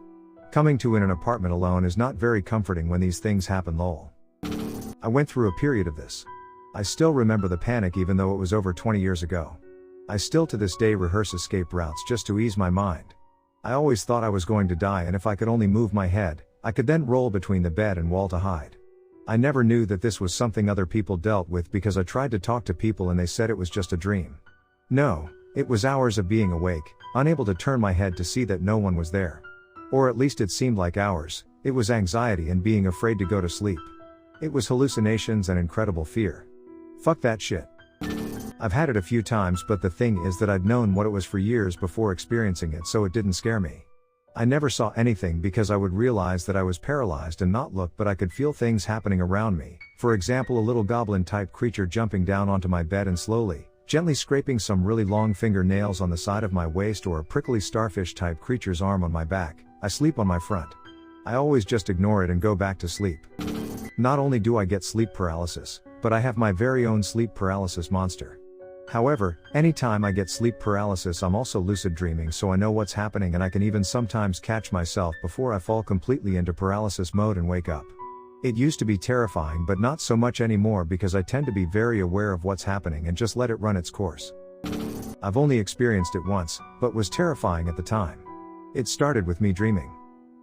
Coming to in an apartment alone is not very comforting when these things happen, lol. I went through a period of this. I still remember the panic even though it was over 20 years ago. I still to this day rehearse escape routes just to ease my mind. I always thought I was going to die, and if I could only move my head, I could then roll between the bed and wall to hide. I never knew that this was something other people dealt with because I tried to talk to people and they said it was just a dream. No, it was hours of being awake, unable to turn my head to see that no one was there. Or at least it seemed like hours. It was anxiety and being afraid to go to sleep. It was hallucinations and incredible fear. Fuck that shit. I've had it a few times, but the thing is that I'd known what it was for years before experiencing it, so it didn't scare me. I never saw anything because I would realize that I was paralyzed and not look, but I could feel things happening around me. For example, a little goblin-type creature jumping down onto my bed and slowly, gently scraping some really long fingernails on the side of my waist, or a prickly starfish-type creature's arm on my back. I sleep on my front. I always just ignore it and go back to sleep. Not only do I get sleep paralysis, but I have my very own sleep paralysis monster. However, anytime I get sleep paralysis I'm also lucid dreaming, so I know what's happening and I can even sometimes catch myself before I fall completely into paralysis mode and wake up. It used to be terrifying, but not so much anymore because I tend to be very aware of what's happening and just let it run its course. I've only experienced it once, but was terrifying at the time. It started with me dreaming.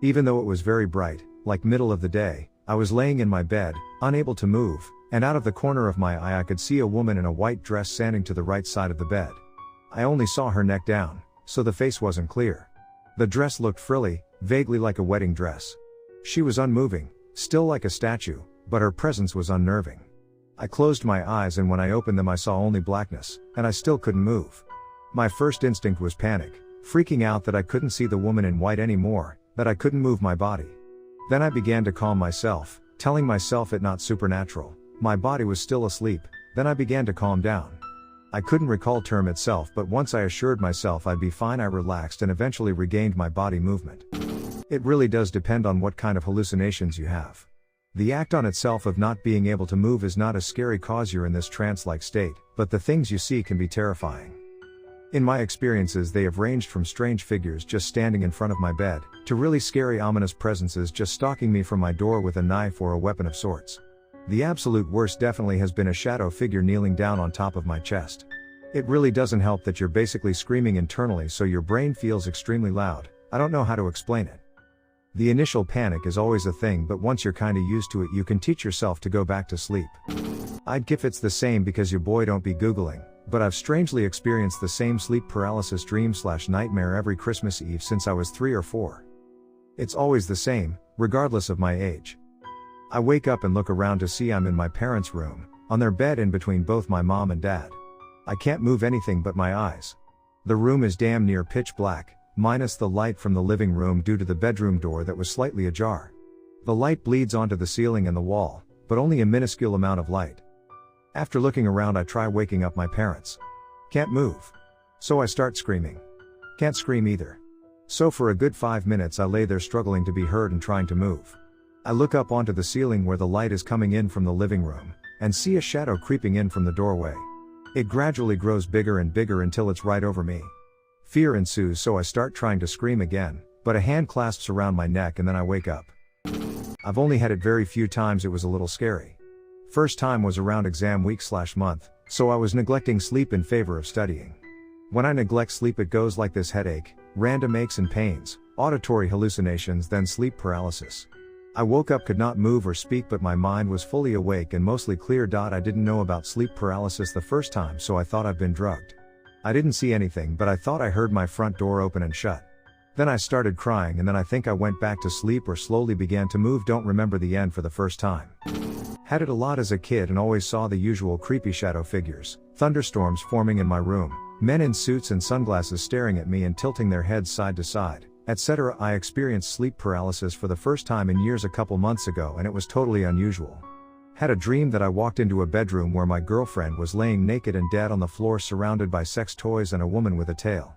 Even though it was very bright, like middle of the day, I was laying in my bed, unable to move, and out of the corner of my eye I could see a woman in a white dress standing to the right side of the bed. I only saw her neck down, so the face wasn't clear. The dress looked frilly, vaguely like a wedding dress. She was unmoving, still like a statue, but her presence was unnerving. I closed my eyes and when I opened them I saw only blackness, and I still couldn't move. My first instinct was panic, freaking out that I couldn't see the woman in white anymore, that I couldn't move my body. Then I began to calm myself, telling myself it not supernatural. My body was still asleep. Then I began to calm down. I couldn't recall term itself, but once I assured myself I'd be fine I relaxed and eventually regained my body movement. It really does depend on what kind of hallucinations you have. The act on itself of not being able to move is not as scary cause you're in this trance-like state, but the things you see can be terrifying. In my experiences they have ranged from strange figures just standing in front of my bed, to really scary ominous presences just stalking me from my door with a knife or a weapon of sorts. The absolute worst definitely has been a shadow figure kneeling down on top of my chest. It really doesn't help that you're basically screaming internally so your brain feels extremely loud. I don't know how to explain it. The initial panic is always a thing, but once you're kinda used to it you can teach yourself to go back to sleep. I'd give it's the same because your boy don't be googling, but I've strangely experienced the same sleep paralysis dream/nightmare every Christmas Eve since I was 3 or 4. It's always the same, regardless of my age. I wake up and look around to see I'm in my parents' room, on their bed in between both my mom and dad. I can't move anything but my eyes. The room is damn near pitch black, minus the light from the living room due to the bedroom door that was slightly ajar. The light bleeds onto the ceiling and the wall, but only a minuscule amount of light. After looking around I try waking up my parents. Can't move. So I start screaming. Can't scream either. So for a good 5 minutes I lay there struggling to be heard and trying to move. I look up onto the ceiling where the light is coming in from the living room, and see a shadow creeping in from the doorway. It gradually grows bigger and bigger until it's right over me. Fear ensues so I start trying to scream again, but a hand clasps around my neck and then I wake up. I've only had it very few times. It was a little scary. First time was around exam week/month, so I was neglecting sleep in favor of studying. When I neglect sleep it goes like this: headache, random aches and pains, auditory hallucinations, then sleep paralysis. I woke up, could not move or speak, but my mind was fully awake and mostly clear. I didn't know about sleep paralysis the first time, so I thought I'd been drugged. I didn't see anything, but I thought I heard my front door open and shut. Then I started crying and then I think I went back to sleep or slowly began to move. Don't remember the end for the first time. Had it a lot as a kid and always saw the usual creepy shadow figures, thunderstorms forming in my room, men in suits and sunglasses staring at me and tilting their heads side to side, etc. I experienced sleep paralysis for the first time in years a couple months ago and it was totally unusual. Had a dream that I walked into a bedroom where my girlfriend was laying naked and dead on the floor surrounded by sex toys and a woman with a tail.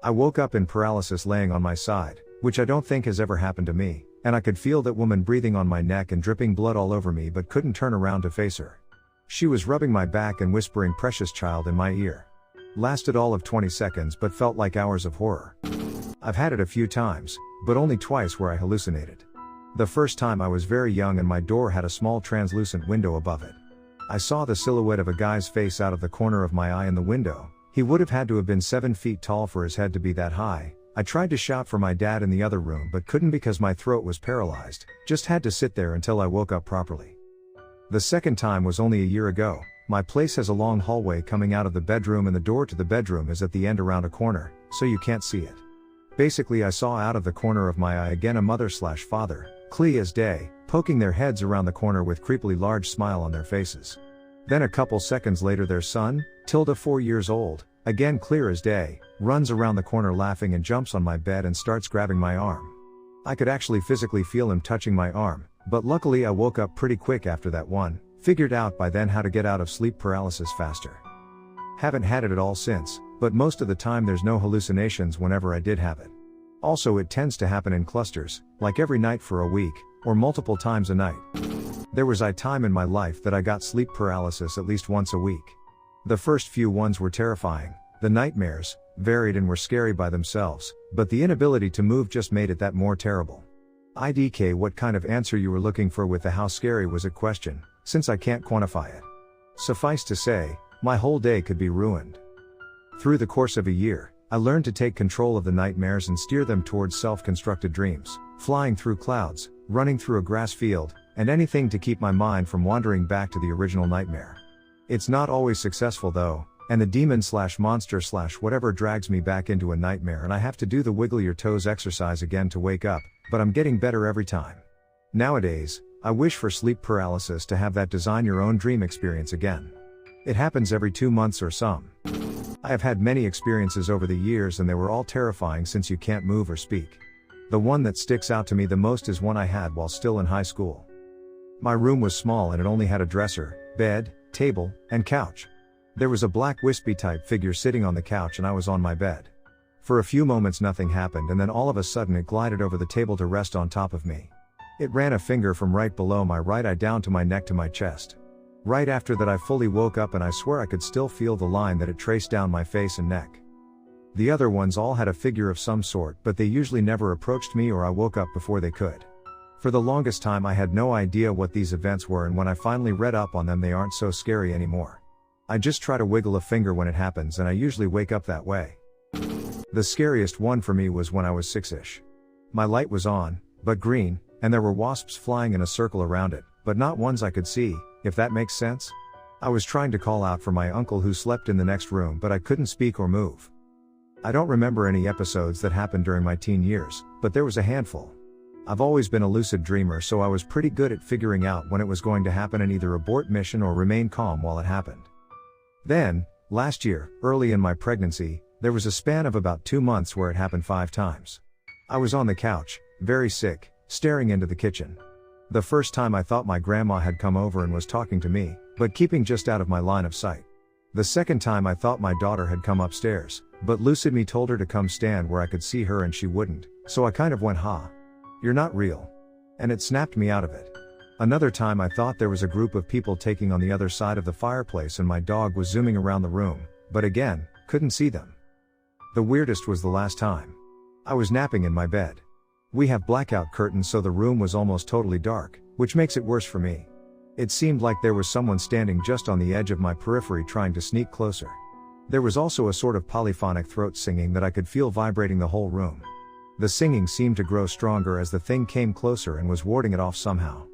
I woke up in paralysis laying on my side, which I don't think has ever happened to me, and I could feel that woman breathing on my neck and dripping blood all over me but couldn't turn around to face her. She was rubbing my back and whispering "precious child" in my ear. Lasted all of 20 seconds but felt like hours of horror. I've had it a few times, but only twice where I hallucinated. The first time I was very young and my door had a small translucent window above it. I saw the silhouette of a guy's face out of the corner of my eye in the window. He would have had to have been 7 feet tall for his head to be that high. I tried to shout for my dad in the other room but couldn't because my throat was paralyzed, just had to sit there until I woke up properly. The second time was only a year ago. My place has a long hallway coming out of the bedroom and the door to the bedroom is at the end around a corner, so you can't see it. Basically I saw out of the corner of my eye again a mother/father, clear as day, poking their heads around the corner with creepily large smile on their faces. Then a couple seconds later their son, 4 years old, again clear as day, runs around the corner laughing and jumps on my bed and starts grabbing my arm. I could actually physically feel him touching my arm, but luckily I woke up pretty quick after that one, figured out by then how to get out of sleep paralysis faster. Haven't had it at all since, but most of the time there's no hallucinations whenever I did have it. Also it tends to happen in clusters, like every night for a week, or multiple times a night. There was a time in my life that I got sleep paralysis at least once a week. The first few ones were terrifying. The nightmares varied and were scary by themselves, but the inability to move just made it that more terrible. IDK, what kind of answer you were looking for with the "how scary was it" question, since I can't quantify it. Suffice to say, my whole day could be ruined. Through the course of a year, I learned to take control of the nightmares and steer them towards self-constructed dreams, flying through clouds, running through a grass field, and anything to keep my mind from wandering back to the original nightmare. It's not always successful though, and the demon/monster/whatever drags me back into a nightmare and I have to do the wiggle your toes exercise again to wake up, but I'm getting better every time. Nowadays, I wish for sleep paralysis to have that design your own dream experience again. It happens every 2 months or some. I have had many experiences over the years and they were all terrifying since you can't move or speak. The one that sticks out to me the most is one I had while still in high school. My room was small and it only had a dresser, bed, table, and couch. There was a black wispy type figure sitting on the couch and I was on my bed. For a few moments nothing happened, and then all of a sudden it glided over the table to rest on top of me. It ran a finger from right below my right eye down to my neck to my chest. Right after that I fully woke up, and I swear I could still feel the line that it traced down my face and neck. The other ones all had a figure of some sort, but they usually never approached me, or I woke up before they could. For the longest time I had no idea what these events were, and when I finally read up on them, they aren't so scary anymore. I just try to wiggle a finger when it happens, and I usually wake up that way. The scariest one for me was when I was 6-ish. My light was on, but green, and there were wasps flying in a circle around it, but not ones I could see, if that makes sense. I was trying to call out for my uncle who slept in the next room, but I couldn't speak or move. I don't remember any episodes that happened during my teen years, but there was a handful. I've always been a lucid dreamer, so I was pretty good at figuring out when it was going to happen and either abort mission or remain calm while it happened. Then, last year, early in my pregnancy, there was a span of about 2 months where it happened 5 times. I was on the couch, very sick, staring into the kitchen. The first time I thought my grandma had come over and was talking to me, but keeping just out of my line of sight. The second time I thought my daughter had come upstairs, but lucid me told her to come stand where I could see her and she wouldn't, so I kind of went, "Ha. You're not real." And it snapped me out of it. Another time I thought there was a group of people taking on the other side of the fireplace and my dog was zooming around the room, but again, couldn't see them. The weirdest was the last time. I was napping in my bed. We have blackout curtains, so the room was almost totally dark, which makes it worse for me. It seemed like there was someone standing just on the edge of my periphery trying to sneak closer. There was also a sort of polyphonic throat singing that I could feel vibrating the whole room. The singing seemed to grow stronger as the thing came closer and was warding it off somehow.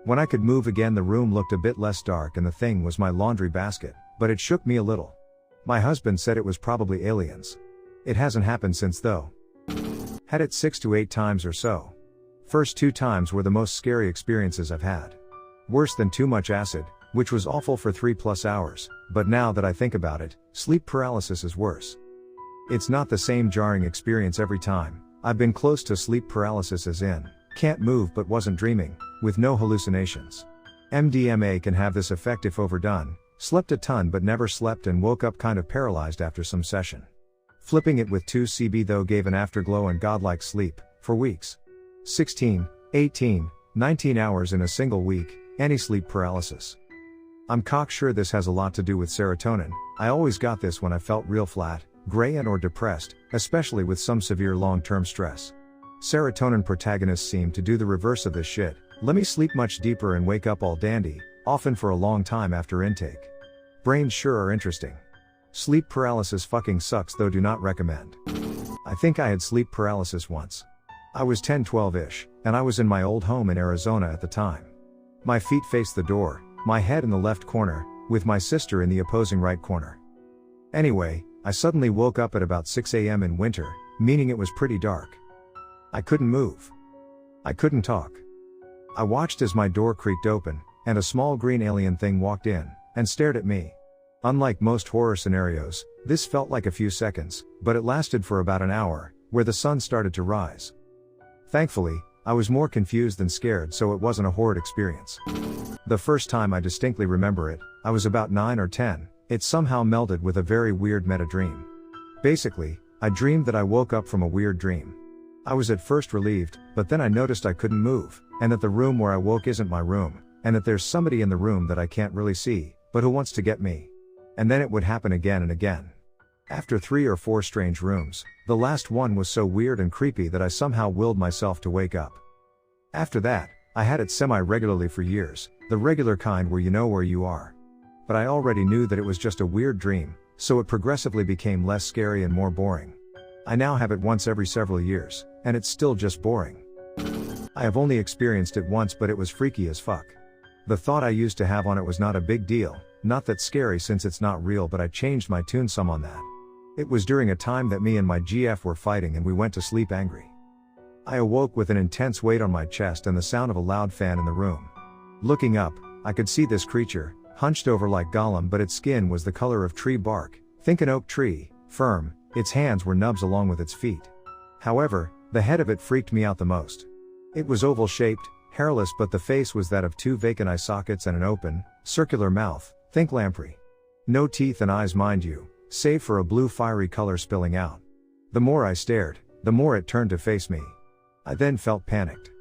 When I could move again, the room looked a bit less dark, and the thing was my laundry basket, but it shook me a little. My husband said it was probably aliens. It hasn't happened since though. Had it 6 to 8 times or so. First 2 times were the most scary experiences I've had. Worse than too much acid, which was awful for 3+ hours, but now that I think about it, sleep paralysis is worse. It's not the same jarring experience every time. I've been close to sleep paralysis, as in, can't move but wasn't dreaming, with no hallucinations. MDMA can have this effect if overdone. Slept a ton but never slept and woke up kind of paralyzed after some session. Flipping it with 2CB though gave an afterglow and godlike sleep, for weeks. 16, 18, 19 hours in a single week, anti-sleep paralysis. I'm cocksure this has a lot to do with serotonin. I always got this when I felt real flat, gray and or depressed, especially with some severe long-term stress. Serotonin protagonists seem to do the reverse of this shit. Let me sleep much deeper and wake up all dandy, often for a long time after intake. Brains sure are interesting. Sleep paralysis fucking sucks though, do not recommend. I think I had sleep paralysis once. I was 10-12-ish, and I was in my old home in Arizona at the time. My feet faced the door, my head in the left corner, with my sister in the opposing right corner. Anyway, I suddenly woke up at about 6 a.m. in winter, meaning it was pretty dark. I couldn't move. I couldn't talk. I watched as my door creaked open, and a small green alien thing walked in, and stared at me. Unlike most horror scenarios, this felt like a few seconds, but it lasted for about an hour, where the sun started to rise. Thankfully, I was more confused than scared, so it wasn't a horrid experience. The first time I distinctly remember it, I was about 9 or 10, it somehow melded with a very weird meta dream. Basically, I dreamed that I woke up from a weird dream. I was at first relieved, but then I noticed I couldn't move, and that the room where I woke isn't my room, and that there's somebody in the room that I can't really see, but who wants to get me. And then it would happen again and again. After 3 or 4 strange rooms, the last one was so weird and creepy that I somehow willed myself to wake up. After that, I had it semi-regularly for years, the regular kind where you know where you are. But I already knew that it was just a weird dream, so it progressively became less scary and more boring. I now have it once every several years, and it's still just boring. I have only experienced it once, but it was freaky as fuck. The thought I used to have on it was not a big deal, not that scary since it's not real, but I changed my tune some on that. It was during a time that me and my GF were fighting and we went to sleep angry. I awoke with an intense weight on my chest and the sound of a loud fan in the room. Looking up, I could see this creature, hunched over like Gollum, but its skin was the color of tree bark, think an oak tree, firm, its hands were nubs along with its feet. However, the head of it freaked me out the most. It was oval-shaped, hairless, but the face was that of 2 vacant eye sockets and an open, circular mouth, think lamprey. No teeth and eyes, mind you, save for a blue fiery color spilling out. The more I stared, the more it turned to face me. I then felt panicked.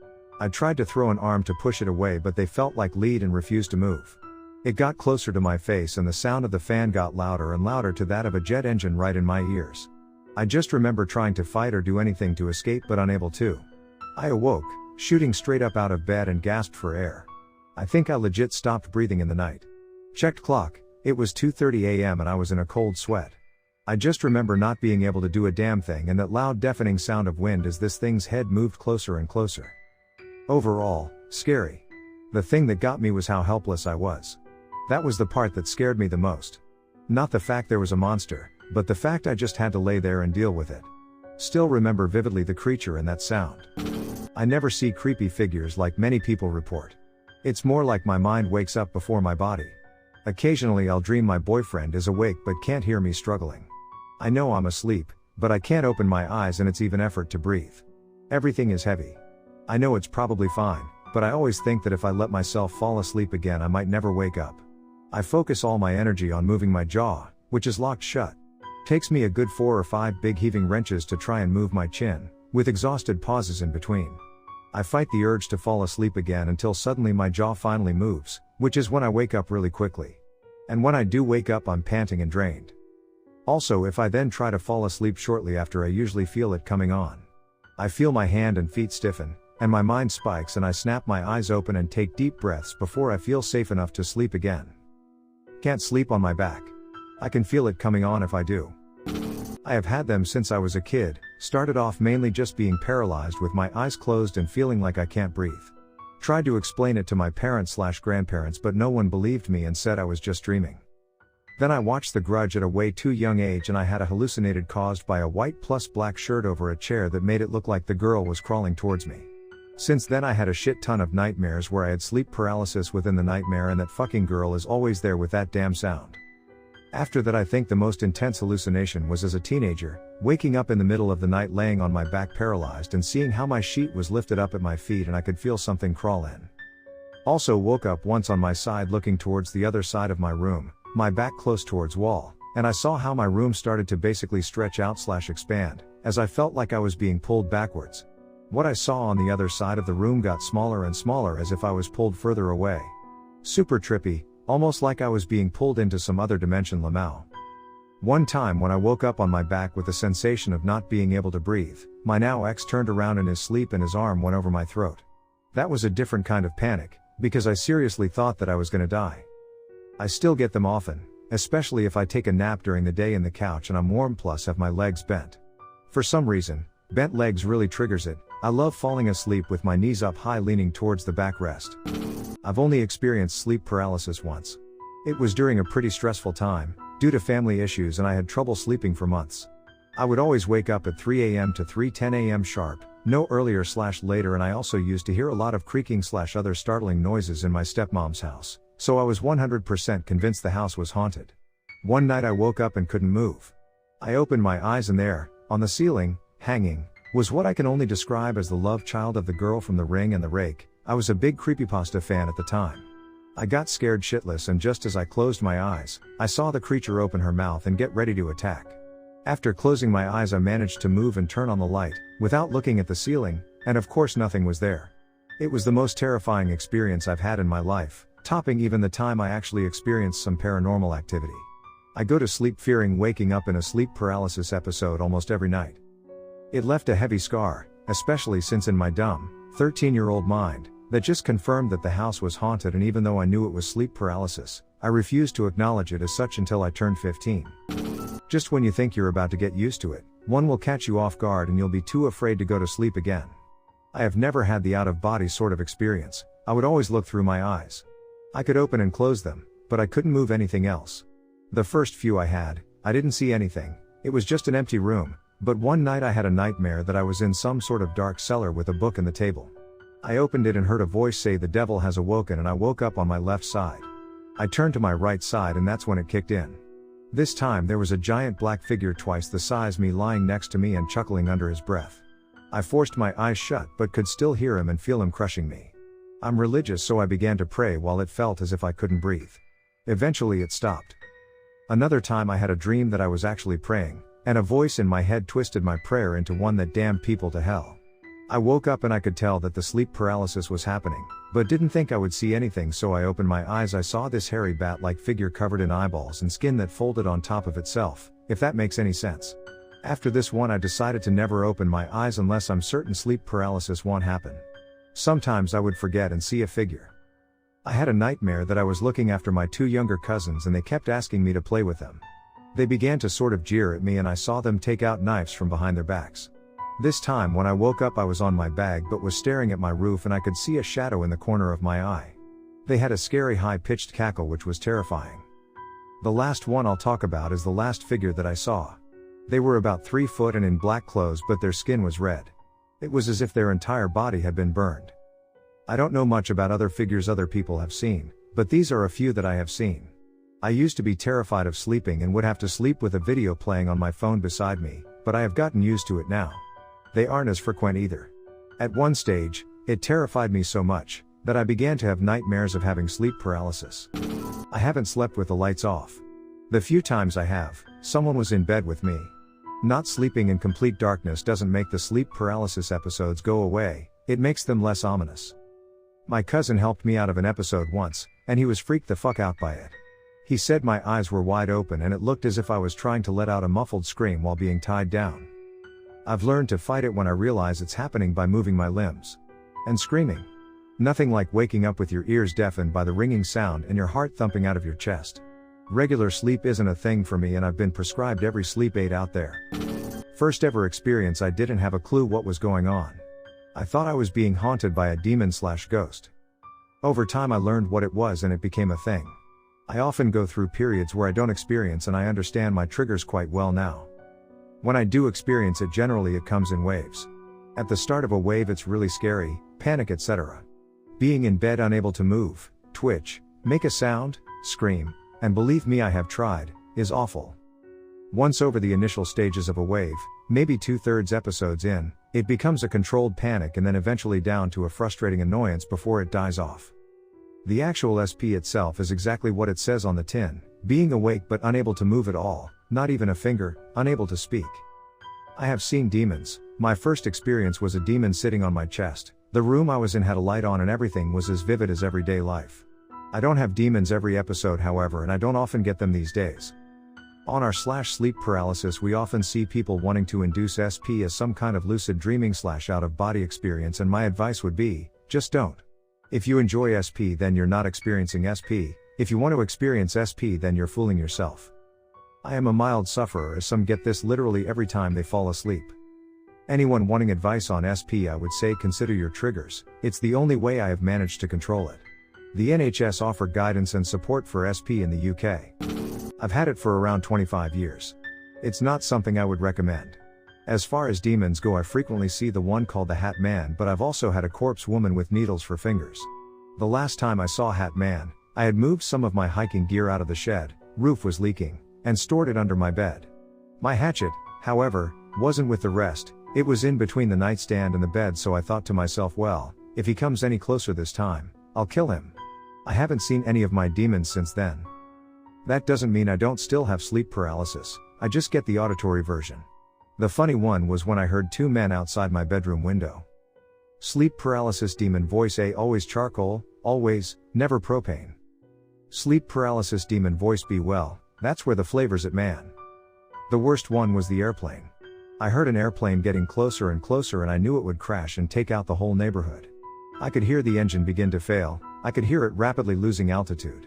I tried to throw an arm to push it away, but they felt like lead and refused to move. It got closer to my face and the sound of the fan got louder and louder to that of a jet engine right in my ears. I just remember trying to fight or do anything to escape but unable to. I awoke, shooting straight up out of bed and gasped for air. I think I legit stopped breathing in the night. Checked clock, it was 2:30 a.m. and I was in a cold sweat. I just remember not being able to do a damn thing and that loud deafening sound of wind as this thing's head moved closer and closer. Overall, scary. The thing that got me was how helpless I was. That was the part that scared me the most. Not the fact there was a monster, but the fact I just had to lay there and deal with it. Still remember vividly the creature and that sound. I never see creepy figures like many people report. It's more like my mind wakes up before my body. Occasionally I'll dream my boyfriend is awake but can't hear me struggling. I know I'm asleep, but I can't open my eyes and it's even effort to breathe. Everything is heavy. I know it's probably fine, but I always think that if I let myself fall asleep again I might never wake up. I focus all my energy on moving my jaw, which is locked shut. Takes me a good 4 or 5 big heaving wrenches to try and move my chin, with exhausted pauses in between. I fight the urge to fall asleep again until suddenly my jaw finally moves, which is when I wake up really quickly. And when I do wake up I'm panting and drained. Also, if I then try to fall asleep shortly after I usually feel it coming on. I feel my hand and feet stiffen, and my mind spikes and I snap my eyes open and take deep breaths before I feel safe enough to sleep again. Can't sleep on my back. I can feel it coming on if I do. I have had them since I was a kid, started off mainly just being paralyzed with my eyes closed and feeling like I can't breathe. Tried to explain it to my parents/grandparents but no one believed me and said I was just dreaming. Then I watched The Grudge at a way too young age and I had a hallucinated caused by a white plus black shirt over a chair that made it look like the girl was crawling towards me. Since then I had a shit ton of nightmares where I had sleep paralysis within the nightmare and that fucking girl is always there with that damn sound. After that I think the most intense hallucination was as a teenager, waking up in the middle of the night laying on my back paralyzed and seeing how my sheet was lifted up at my feet and I could feel something crawl in. Also woke up once on my side looking towards the other side of my room, my back close towards wall, and I saw how my room started to basically stretch out/expand, as I felt like I was being pulled backwards. What I saw on the other side of the room got smaller and smaller as if I was pulled further away. Super trippy, almost like I was being pulled into some other dimension Lamau. One time when I woke up on my back with the sensation of not being able to breathe, my now ex turned around in his sleep and his arm went over my throat. That was a different kind of panic, because I seriously thought that I was gonna die. I still get them often, especially if I take a nap during the day in the couch and I'm warm plus have my legs bent. For some reason, bent legs really triggers it. I love falling asleep with my knees up high leaning towards the backrest. I've only experienced sleep paralysis once. It was during a pretty stressful time, due to family issues and I had trouble sleeping for months. I would always wake up at 3 a.m. to 3:10 a.m. sharp, no earlier/later and I also used to hear a lot of creaking/other startling noises in my stepmom's house, so I was 100% convinced the house was haunted. One night I woke up and couldn't move. I opened my eyes and there, on the ceiling, hanging, was what I can only describe as the love child of the girl from The Ring and The Rake. I was a big creepypasta fan at the time. I got scared shitless and just as I closed my eyes, I saw the creature open her mouth and get ready to attack. After closing my eyes I managed to move and turn on the light, without looking at the ceiling, and of course nothing was there. It was the most terrifying experience I've had in my life, topping even the time I actually experienced some paranormal activity. I go to sleep fearing waking up in a sleep paralysis episode almost every night. It left a heavy scar, especially since in my dumb, 13-year-old mind, that just confirmed that the house was haunted and even though I knew it was sleep paralysis, I refused to acknowledge it as such until I turned 15. Just when you think you're about to get used to it, one will catch you off guard and you'll be too afraid to go to sleep again. I have never had the out-of-body sort of experience. I would always look through my eyes. I could open and close them, but I couldn't move anything else. The first few I had, I didn't see anything, it was just an empty room, but one night I had a nightmare that I was in some sort of dark cellar with a book in the table. I opened it and heard a voice say the devil has awoken and I woke up on my left side. I turned to my right side and that's when it kicked in. This time there was a giant black figure twice the size me lying next to me and chuckling under his breath. I forced my eyes shut but could still hear him and feel him crushing me. I'm religious so I began to pray while it felt as if I couldn't breathe. Eventually it stopped. Another time I had a dream that I was actually praying, and a voice in my head twisted my prayer into one that damned people to hell. I woke up and I could tell that the sleep paralysis was happening, but didn't think I would see anything, so I opened my eyes. I saw this hairy bat-like figure covered in eyeballs and skin that folded on top of itself, if that makes any sense. After this one I decided to never open my eyes unless I'm certain sleep paralysis won't happen. Sometimes I would forget and see a figure. I had a nightmare that I was looking after my 2 younger cousins and they kept asking me to play with them. They began to sort of jeer at me and I saw them take out knives from behind their backs. This time when I woke up I was on my bag but was staring at my roof and I could see a shadow in the corner of my eye. They had a scary high-pitched cackle which was terrifying. The last one I'll talk about is the last figure that I saw. They were about 3 foot and in black clothes but their skin was red. It was as if their entire body had been burned. I don't know much about other figures other people have seen, but these are a few that I have seen. I used to be terrified of sleeping and would have to sleep with a video playing on my phone beside me, but I have gotten used to it now. They aren't as frequent either. At one stage, it terrified me so much that I began to have nightmares of having sleep paralysis. I haven't slept with the lights off. The few times I have, someone was in bed with me. Not sleeping in complete darkness doesn't make the sleep paralysis episodes go away, it makes them less ominous. My cousin helped me out of an episode once, and he was freaked the fuck out by it. He said my eyes were wide open and it looked as if I was trying to let out a muffled scream while being tied down. I've learned to fight it when I realize it's happening by moving my limbs. And screaming. Nothing like waking up with your ears deafened by the ringing sound and your heart thumping out of your chest. Regular sleep isn't a thing for me and I've been prescribed every sleep aid out there. First ever experience, I didn't have a clue what was going on. I thought I was being haunted by a demon/ghost. Over time I learned what it was and it became a thing. I often go through periods where I don't experience and I understand my triggers quite well now. When I do experience it, generally it comes in waves. At the start of a wave it's really scary, panic, etc. Being in bed unable to move, twitch, make a sound, scream, and believe me I have tried, is awful. Once over the initial stages of a wave, maybe 2/3 episodes in, it becomes a controlled panic and then eventually down to a frustrating annoyance before it dies off. The actual SP itself is exactly what it says on the tin, being awake but unable to move at all, not even a finger, unable to speak. I have seen demons. My first experience was a demon sitting on my chest. The room I was in had a light on and everything was as vivid as everyday life. I don't have demons every episode however, and I don't often get them these days. On our /sleep paralysis we often see people wanting to induce SP as some kind of lucid dreaming / out of body experience, and my advice would be, just don't. If you enjoy SP then you're not experiencing SP, if you want to experience SP then you're fooling yourself. I am a mild sufferer as some get this literally every time they fall asleep. Anyone wanting advice on SP, I would say consider your triggers, it's the only way I have managed to control it. The NHS offer guidance and support for SP in the UK. I've had it for around 25 years. It's not something I would recommend. As far as demons go, I frequently see the one called the Hat Man, but I've also had a corpse woman with needles for fingers. The last time I saw Hat Man, I had moved some of my hiking gear out of the shed, roof was leaking, and stored it under my bed. My hatchet, however, wasn't with the rest, it was in between the nightstand and the bed, so I thought to myself, well, if he comes any closer this time, I'll kill him. I haven't seen any of my demons since then. That doesn't mean I don't still have sleep paralysis, I just get the auditory version. The funny one was when I heard 2 men outside my bedroom window. Sleep paralysis demon voice: A. Always charcoal, always, never propane. Sleep paralysis demon voice: Be well, that's where the flavor's at, man. The worst one was the airplane. I heard an airplane getting closer and closer and I knew it would crash and take out the whole neighborhood. I could hear the engine begin to fail, I could hear it rapidly losing altitude.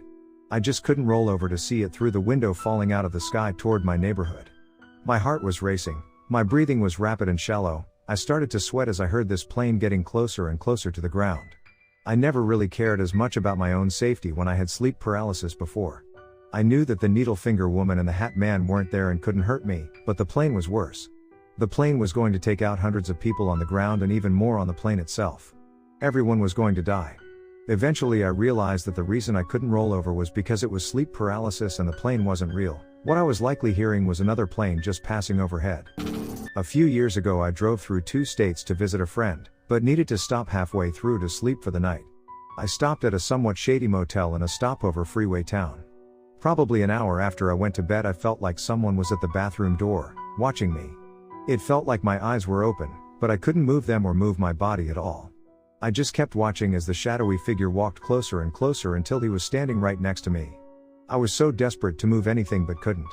I just couldn't roll over to see it through the window falling out of the sky toward my neighborhood. My heart was racing, my breathing was rapid and shallow, I started to sweat as I heard this plane getting closer and closer to the ground. I never really cared as much about my own safety when I had sleep paralysis before. I knew that the needle finger woman and the Hat Man weren't there and couldn't hurt me, but the plane was worse. The plane was going to take out hundreds of people on the ground and even more on the plane itself. Everyone was going to die. Eventually I realized that the reason I couldn't roll over was because it was sleep paralysis and the plane wasn't real. What I was likely hearing was another plane just passing overhead. A few years ago I drove through 2 states to visit a friend, but needed to stop halfway through to sleep for the night. I stopped at a somewhat shady motel in a stopover freeway town. Probably an hour after I went to bed I felt like someone was at the bathroom door, watching me. It felt like my eyes were open, but I couldn't move them or move my body at all. I just kept watching as the shadowy figure walked closer and closer until he was standing right next to me. I was so desperate to move anything but couldn't.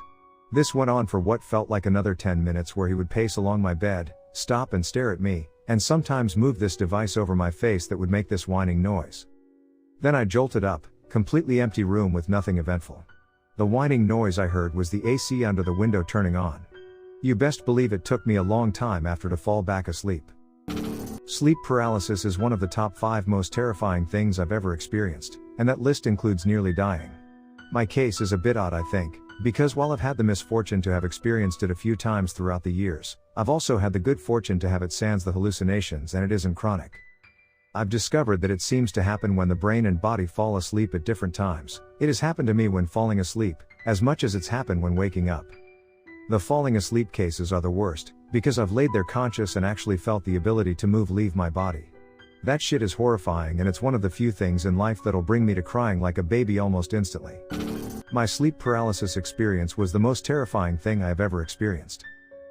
This went on for what felt like another 10 minutes, where he would pace along my bed, stop and stare at me, and sometimes move this device over my face that would make this whining noise. Then I jolted up, completely empty room with nothing eventful. The whining noise I heard was the AC under the window turning on. You best believe it took me a long time after to fall back asleep. Sleep paralysis is one of the top 5 most terrifying things I've ever experienced, and that list includes nearly dying. My case is a bit odd, I think, because while I've had the misfortune to have experienced it a few times throughout the years, I've also had the good fortune to have it sans the hallucinations, and it isn't chronic. I've discovered that it seems to happen when the brain and body fall asleep at different times. It has happened to me when falling asleep, as much as it's happened when waking up. The falling asleep cases are the worst, because I've laid there conscious and actually felt the ability to move leave my body. That shit is horrifying, and it's one of the few things in life that'll bring me to crying like a baby almost instantly. My sleep paralysis experience was the most terrifying thing I've ever experienced.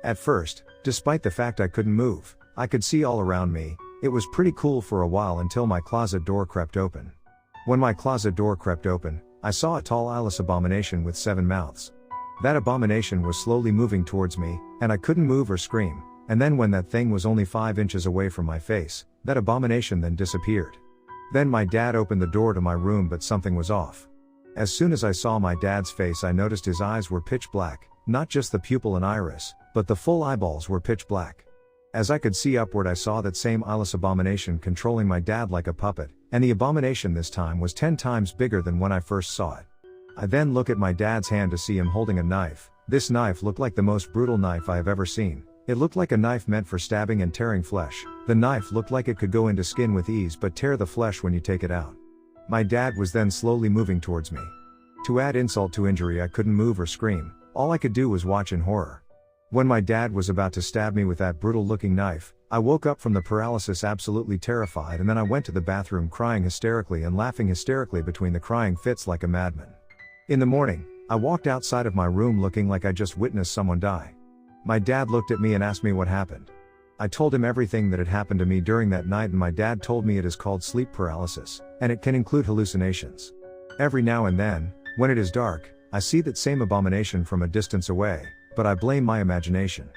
At first, despite the fact I couldn't move, I could see all around me. It was pretty cool for a while until my closet door crept open. When my closet door crept open, I saw a tall eyeless abomination with 7 mouths. That abomination was slowly moving towards me, and I couldn't move or scream, and then when that thing was only 5 inches away from my face, that abomination then disappeared. Then my dad opened the door to my room, but something was off. As soon as I saw my dad's face, I noticed his eyes were pitch black, not just the pupil and iris, but the full eyeballs were pitch black. As I could see upward, I saw that same eyeless abomination controlling my dad like a puppet, and the abomination this time was 10 times bigger than when I first saw it. I then look at my dad's hand to see him holding a knife. This knife looked like the most brutal knife I have ever seen. It looked like a knife meant for stabbing and tearing flesh. The knife looked like it could go into skin with ease but tear the flesh when you take it out. My dad was then slowly moving towards me. To add insult to injury, I couldn't move or scream. All I could do was watch in horror. When my dad was about to stab me with that brutal looking knife, I woke up from the paralysis absolutely terrified, and then I went to the bathroom crying hysterically and laughing hysterically between the crying fits like a madman. In the morning, I walked outside of my room looking like I just witnessed someone die. My dad looked at me and asked me what happened. I told him everything that had happened to me during that night, and my dad told me it is called sleep paralysis, and it can include hallucinations. Every now and then, when it is dark, I see that same abomination from a distance away, but I blame my imagination.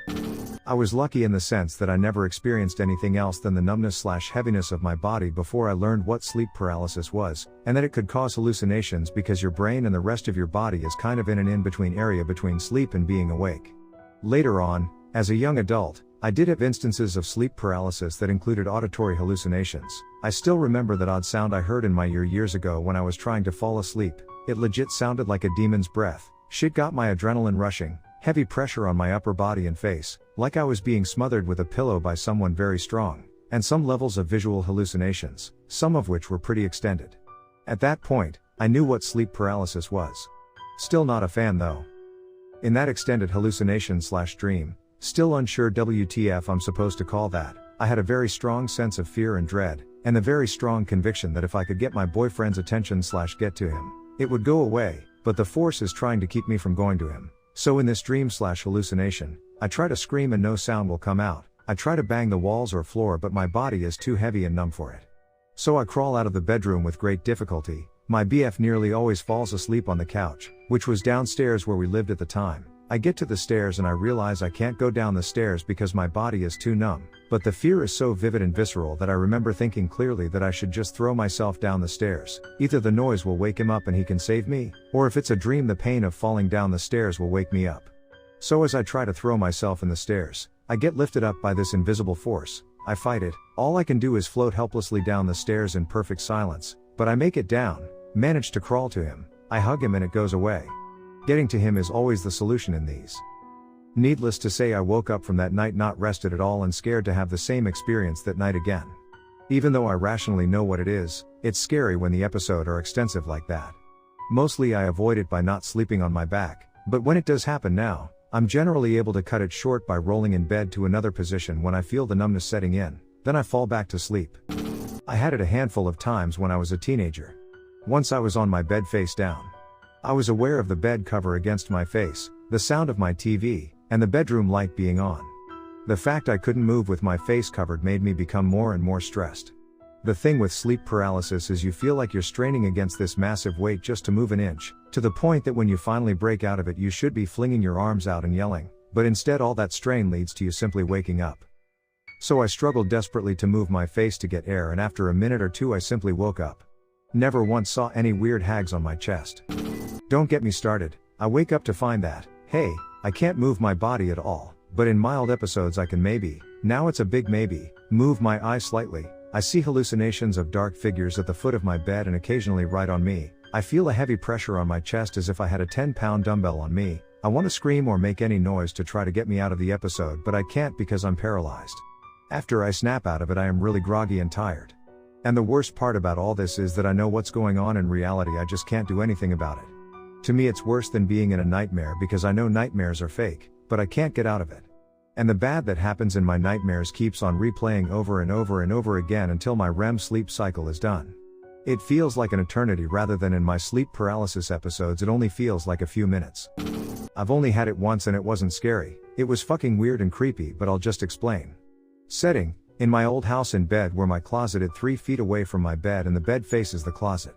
I was lucky in the sense that I never experienced anything else than the numbness/heaviness of my body before I learned what sleep paralysis was, and that it could cause hallucinations because your brain and the rest of your body is kind of in an in-between area between sleep and being awake. Later on, as a young adult, I did have instances of sleep paralysis that included auditory hallucinations. I still remember that odd sound I heard in my ear years ago when I was trying to fall asleep. It legit sounded like a demon's breath. Shit got my adrenaline rushing. Heavy pressure on my upper body and face, like I was being smothered with a pillow by someone very strong, and some levels of visual hallucinations, some of which were pretty extended. At that point, I knew what sleep paralysis was. Still not a fan though. In that extended hallucination/dream, still unsure WTF I'm supposed to call that, I had a very strong sense of fear and dread, and the very strong conviction that if I could get my boyfriend's attention/get to him, it would go away, but the force is trying to keep me from going to him. So in this dream/hallucination, I try to scream and no sound will come out. I try to bang the walls or floor, but my body is too heavy and numb for it. So I crawl out of the bedroom with great difficulty. My BF nearly always falls asleep on the couch, which was downstairs where we lived at the time. I get to the stairs and I realize I can't go down the stairs because my body is too numb, but the fear is so vivid and visceral that I remember thinking clearly that I should just throw myself down the stairs. Either the noise will wake him up and he can save me, or if it's a dream, the pain of falling down the stairs will wake me up. So as I try to throw myself in the stairs, I get lifted up by this invisible force. I fight it. All I can do is float helplessly down the stairs in perfect silence, but I make it down, manage to crawl to him. I hug him and it goes away. Getting to him is always the solution in these. Needless to say, I woke up from that night not rested at all and scared to have the same experience that night again. Even though I rationally know what it is, it's scary when the episodes are extensive like that. Mostly I avoid it by not sleeping on my back, but when it does happen now, I'm generally able to cut it short by rolling in bed to another position when I feel the numbness setting in, then I fall back to sleep. I had it a handful of times when I was a teenager. Once I was on my bed face down. I was aware of the bed cover against my face, the sound of my TV, and the bedroom light being on. The fact I couldn't move with my face covered made me become more and more stressed. The thing with sleep paralysis is you feel like you're straining against this massive weight just to move an inch, to the point that when you finally break out of it you should be flinging your arms out and yelling, but instead all that strain leads to you simply waking up. So I struggled desperately to move my face to get air, and after a minute or two I simply woke up. Never once saw any weird hags on my chest. Don't get me started, I wake up to find that, hey, I can't move my body at all, but in mild episodes I can maybe, now it's a big maybe, move my eyes slightly. I see hallucinations of dark figures at the foot of my bed and occasionally right on me. I feel a heavy pressure on my chest as if I had a 10-pound dumbbell on me. I want to scream or make any noise to try to get me out of the episode, but I can't because I'm paralyzed. After I snap out of it I am really groggy and tired. And the worst part about all this is that I know what's going on in reality, I just can't do anything about it. To me it's worse than being in a nightmare because I know nightmares are fake, but I can't get out of it. And the bad that happens in my nightmares keeps on replaying over and over and over again until my REM sleep cycle is done. It feels like an eternity rather than in my sleep paralysis episodes it only feels like a few minutes. I've only had it once and it wasn't scary, it was fucking weird and creepy, but I'll just explain. Setting: in my old house, in bed were my closet at 3 feet away from my bed and the bed faces the closet.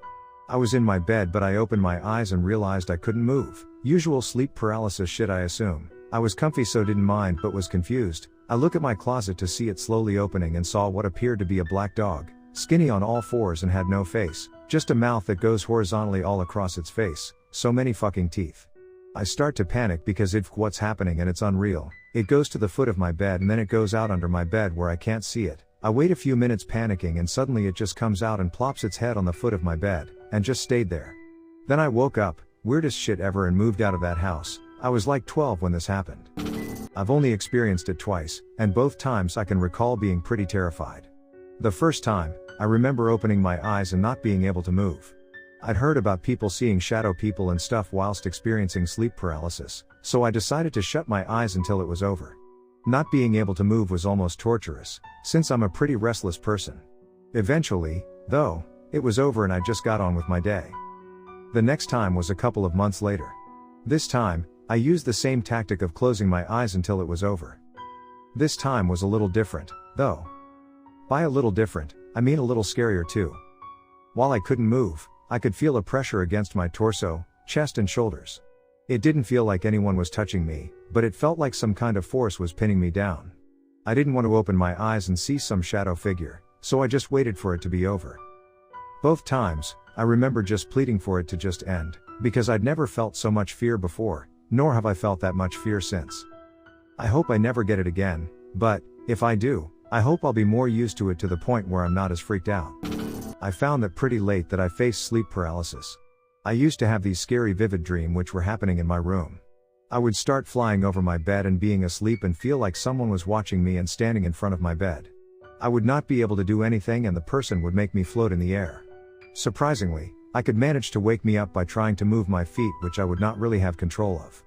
I was in my bed but I opened my eyes and realized I couldn't move. Usual sleep paralysis shit I assume. I was comfy so didn't mind but was confused. I look at my closet to see it slowly opening and saw what appeared to be a black dog, skinny on all fours and had no face, just a mouth that goes horizontally all across its face, so many fucking teeth. I start to panic because what's happening and it's unreal. It goes to the foot of my bed and then it goes out under my bed where I can't see it. I wait a few minutes panicking and suddenly it just comes out and plops its head on the foot of my bed, and just stayed there. Then I woke up, weirdest shit ever, and moved out of that house. I was like 12 when this happened. I've only experienced it twice, and both times I can recall being pretty terrified. The first time, I remember opening my eyes and not being able to move. I'd heard about people seeing shadow people and stuff whilst experiencing sleep paralysis, so I decided to shut my eyes until it was over. Not being able to move was almost torturous, since I'm a pretty restless person. Eventually, though, it was over and I just got on with my day. The next time was a couple of months later. This time, I used the same tactic of closing my eyes until it was over. This time was a little different, though. By a little different, I mean a little scarier too. While I couldn't move, I could feel a pressure against my torso, chest and shoulders. It didn't feel like anyone was touching me, but it felt like some kind of force was pinning me down. I didn't want to open my eyes and see some shadow figure, so I just waited for it to be over. Both times, I remember just pleading for it to just end, because I'd never felt so much fear before, nor have I felt that much fear since. I hope I never get it again, but, if I do, I hope I'll be more used to it to the point where I'm not as freaked out. I found that pretty late that I faced sleep paralysis. I used to have these scary vivid dreams which were happening in my room. I would start flying over my bed and being asleep and feel like someone was watching me and standing in front of my bed. I would not be able to do anything and the person would make me float in the air. Surprisingly, I could manage to wake me up by trying to move my feet, which I would not really have control of.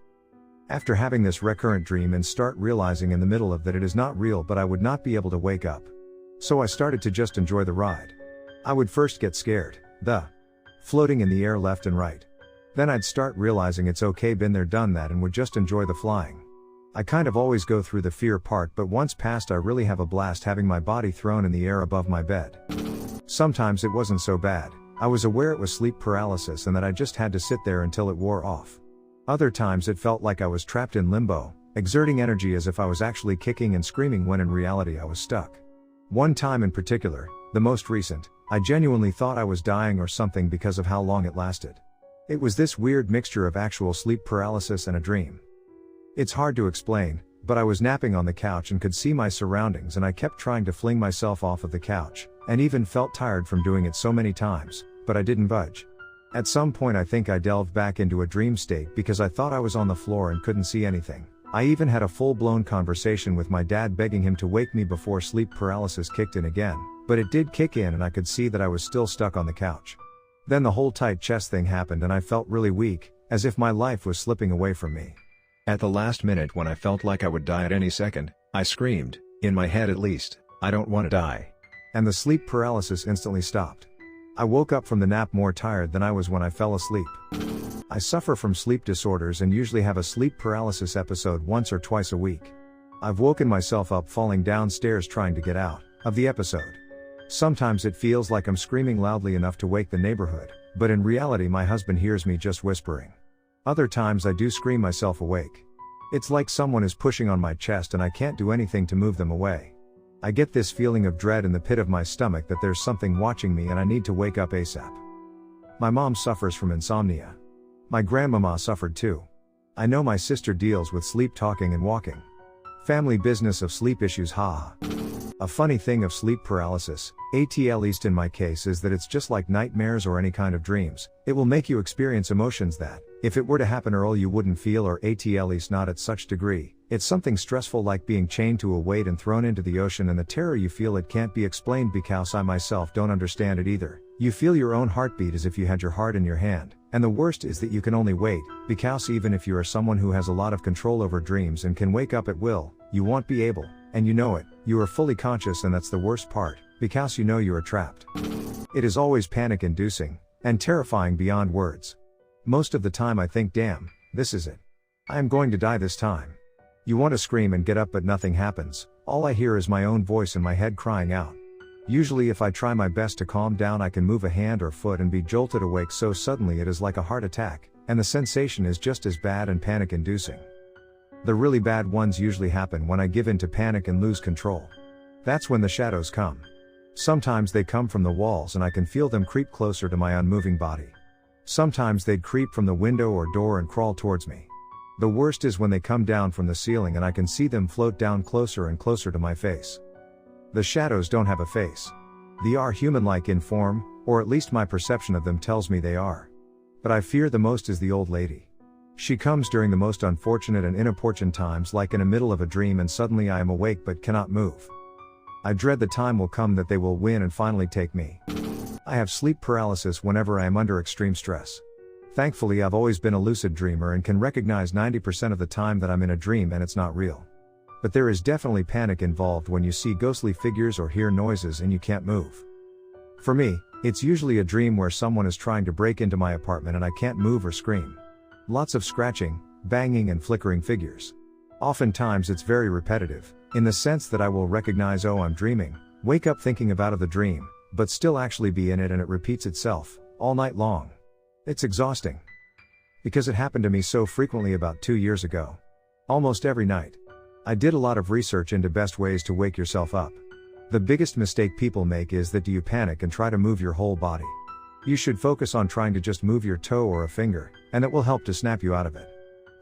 After having this recurrent dream and start realizing in the middle of that it is not real but I would not be able to wake up. So I started to just enjoy the ride. I would first get scared, floating in the air left and right. Then I'd start realizing it's okay, been there done that, and would just enjoy the flying. I kind of always go through the fear part, but once past I really have a blast having my body thrown in the air above my bed. Sometimes it wasn't so bad. I was aware it was sleep paralysis and that I just had to sit there until it wore off. Other times it felt like I was trapped in limbo, exerting energy as if I was actually kicking and screaming when in reality I was stuck. One time in particular, the most recent, I genuinely thought I was dying or something because of how long it lasted. It was this weird mixture of actual sleep paralysis and a dream. It's hard to explain, but I was napping on the couch and could see my surroundings, and I kept trying to fling myself off of the couch, and even felt tired from doing it so many times, but I didn't budge. At some point I think I delved back into a dream state because I thought I was on the floor and couldn't see anything. I even had a full-blown conversation with my dad begging him to wake me before sleep paralysis kicked in again, but it did kick in and I could see that I was still stuck on the couch. Then the whole tight chest thing happened and I felt really weak, as if my life was slipping away from me. At the last minute when I felt like I would die at any second, I screamed, in my head at least, "I don't want to die." And the sleep paralysis instantly stopped. I woke up from the nap more tired than I was when I fell asleep. I suffer from sleep disorders and usually have a sleep paralysis episode once or twice a week. I've woken myself up falling downstairs trying to get out of the episode. Sometimes it feels like I'm screaming loudly enough to wake the neighborhood, but in reality my husband hears me just whispering. Other times I do scream myself awake. It's like someone is pushing on my chest and I can't do anything to move them away. I get this feeling of dread in the pit of my stomach that there's something watching me and I need to wake up ASAP. My mom suffers from insomnia. My grandmama suffered too. I know my sister deals with sleep talking and walking. Family business of sleep issues, haha. A funny thing of sleep paralysis, at least in my case, is that it's just like nightmares or any kind of dreams. It will make you experience emotions that, if it were to happen early, you wouldn't feel, or at least not at such degree. It's something stressful like being chained to a weight and thrown into the ocean, and the terror you feel, it can't be explained because I myself don't understand it either. You feel your own heartbeat as if you had your heart in your hand. And the worst is that you can only wait, because even if you are someone who has a lot of control over dreams and can wake up at will, you won't be able, and you know it, you are fully conscious, and that's the worst part, because you know you are trapped. It is always panic-inducing, and terrifying beyond words. Most of the time I think, damn, this is it. I am going to die this time. You want to scream and get up but nothing happens, all I hear is my own voice in my head crying out. Usually if I try my best to calm down I can move a hand or foot and be jolted awake so suddenly it is like a heart attack, and the sensation is just as bad and panic-inducing. The really bad ones usually happen when I give in to panic and lose control. That's when the shadows come. Sometimes they come from the walls and I can feel them creep closer to my unmoving body. Sometimes they'd creep from the window or door and crawl towards me. The worst is when they come down from the ceiling and I can see them float down closer and closer to my face. The shadows don't have a face. They are human-like in form, or at least my perception of them tells me they are. But I fear the most is the old lady. She comes during the most unfortunate and inopportune times, like in the middle of a dream and suddenly I am awake but cannot move. I dread the time will come that they will win and finally take me. I have sleep paralysis whenever I am under extreme stress. Thankfully I've always been a lucid dreamer and can recognize 90% of the time that I'm in a dream and it's not real. But there is definitely panic involved when you see ghostly figures or hear noises and you can't move. For me, it's usually a dream where someone is trying to break into my apartment and I can't move or scream. Lots of scratching, banging and flickering figures. Oftentimes it's very repetitive, in the sense that I will recognize, oh, I'm dreaming, wake up thinking of out of the dream, but still actually be in it, and it repeats itself, all night long. It's exhausting. Because it happened to me so frequently about 2 years ago. Almost every night. I did a lot of research into best ways to wake yourself up. The biggest mistake people make is that you panic and try to move your whole body. You should focus on trying to just move your toe or a finger, and it will help to snap you out of it.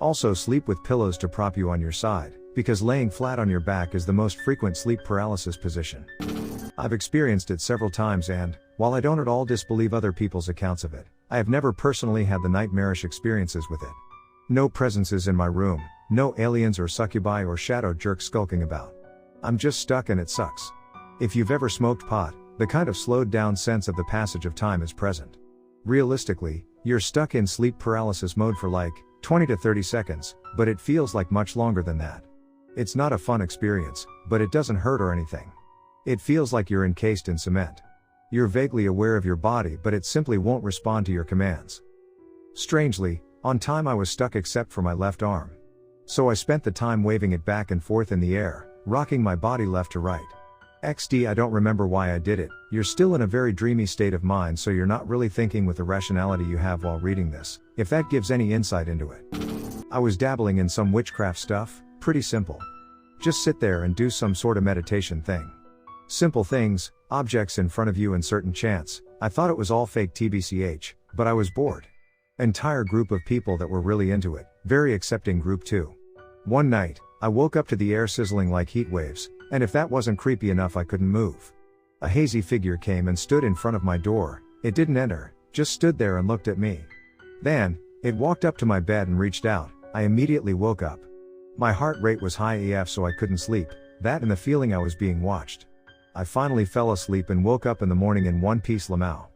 Also sleep with pillows to prop you on your side, because laying flat on your back is the most frequent sleep paralysis position. I've experienced it several times and, while I don't at all disbelieve other people's accounts of it, I have never personally had the nightmarish experiences with it. No presences in my room, no aliens or succubi or shadow jerks skulking about. I'm just stuck and it sucks. If you've ever smoked pot, the kind of slowed down sense of the passage of time is present. Realistically, you're stuck in sleep paralysis mode for like 20 to 30 seconds, but it feels like much longer than that. It's not a fun experience, but it doesn't hurt or anything. It feels like you're encased in cement. You're vaguely aware of your body, but it simply won't respond to your commands. Strangely, on time I was stuck except for my left arm. So I spent the time waving it back and forth in the air, rocking my body left to right. XD, I don't remember why I did it. You're still in a very dreamy state of mind, so you're not really thinking with the rationality you have while reading this, if that gives any insight into it. I was dabbling in some witchcraft stuff, pretty simple. Just sit there and do some sort of meditation thing. Simple things, objects in front of you and certain chants. I thought it was all fake TBCH, but I was bored. Entire group of people that were really into it, very accepting group too. One night, I woke up to the air sizzling like heat waves, and if that wasn't creepy enough I couldn't move. A hazy figure came and stood in front of my door. It didn't enter, just stood there and looked at me. Then, it walked up to my bed and reached out. I immediately woke up. My heart rate was high AF, so I couldn't sleep, that and the feeling I was being watched. I finally fell asleep and woke up in the morning in one piece lamau.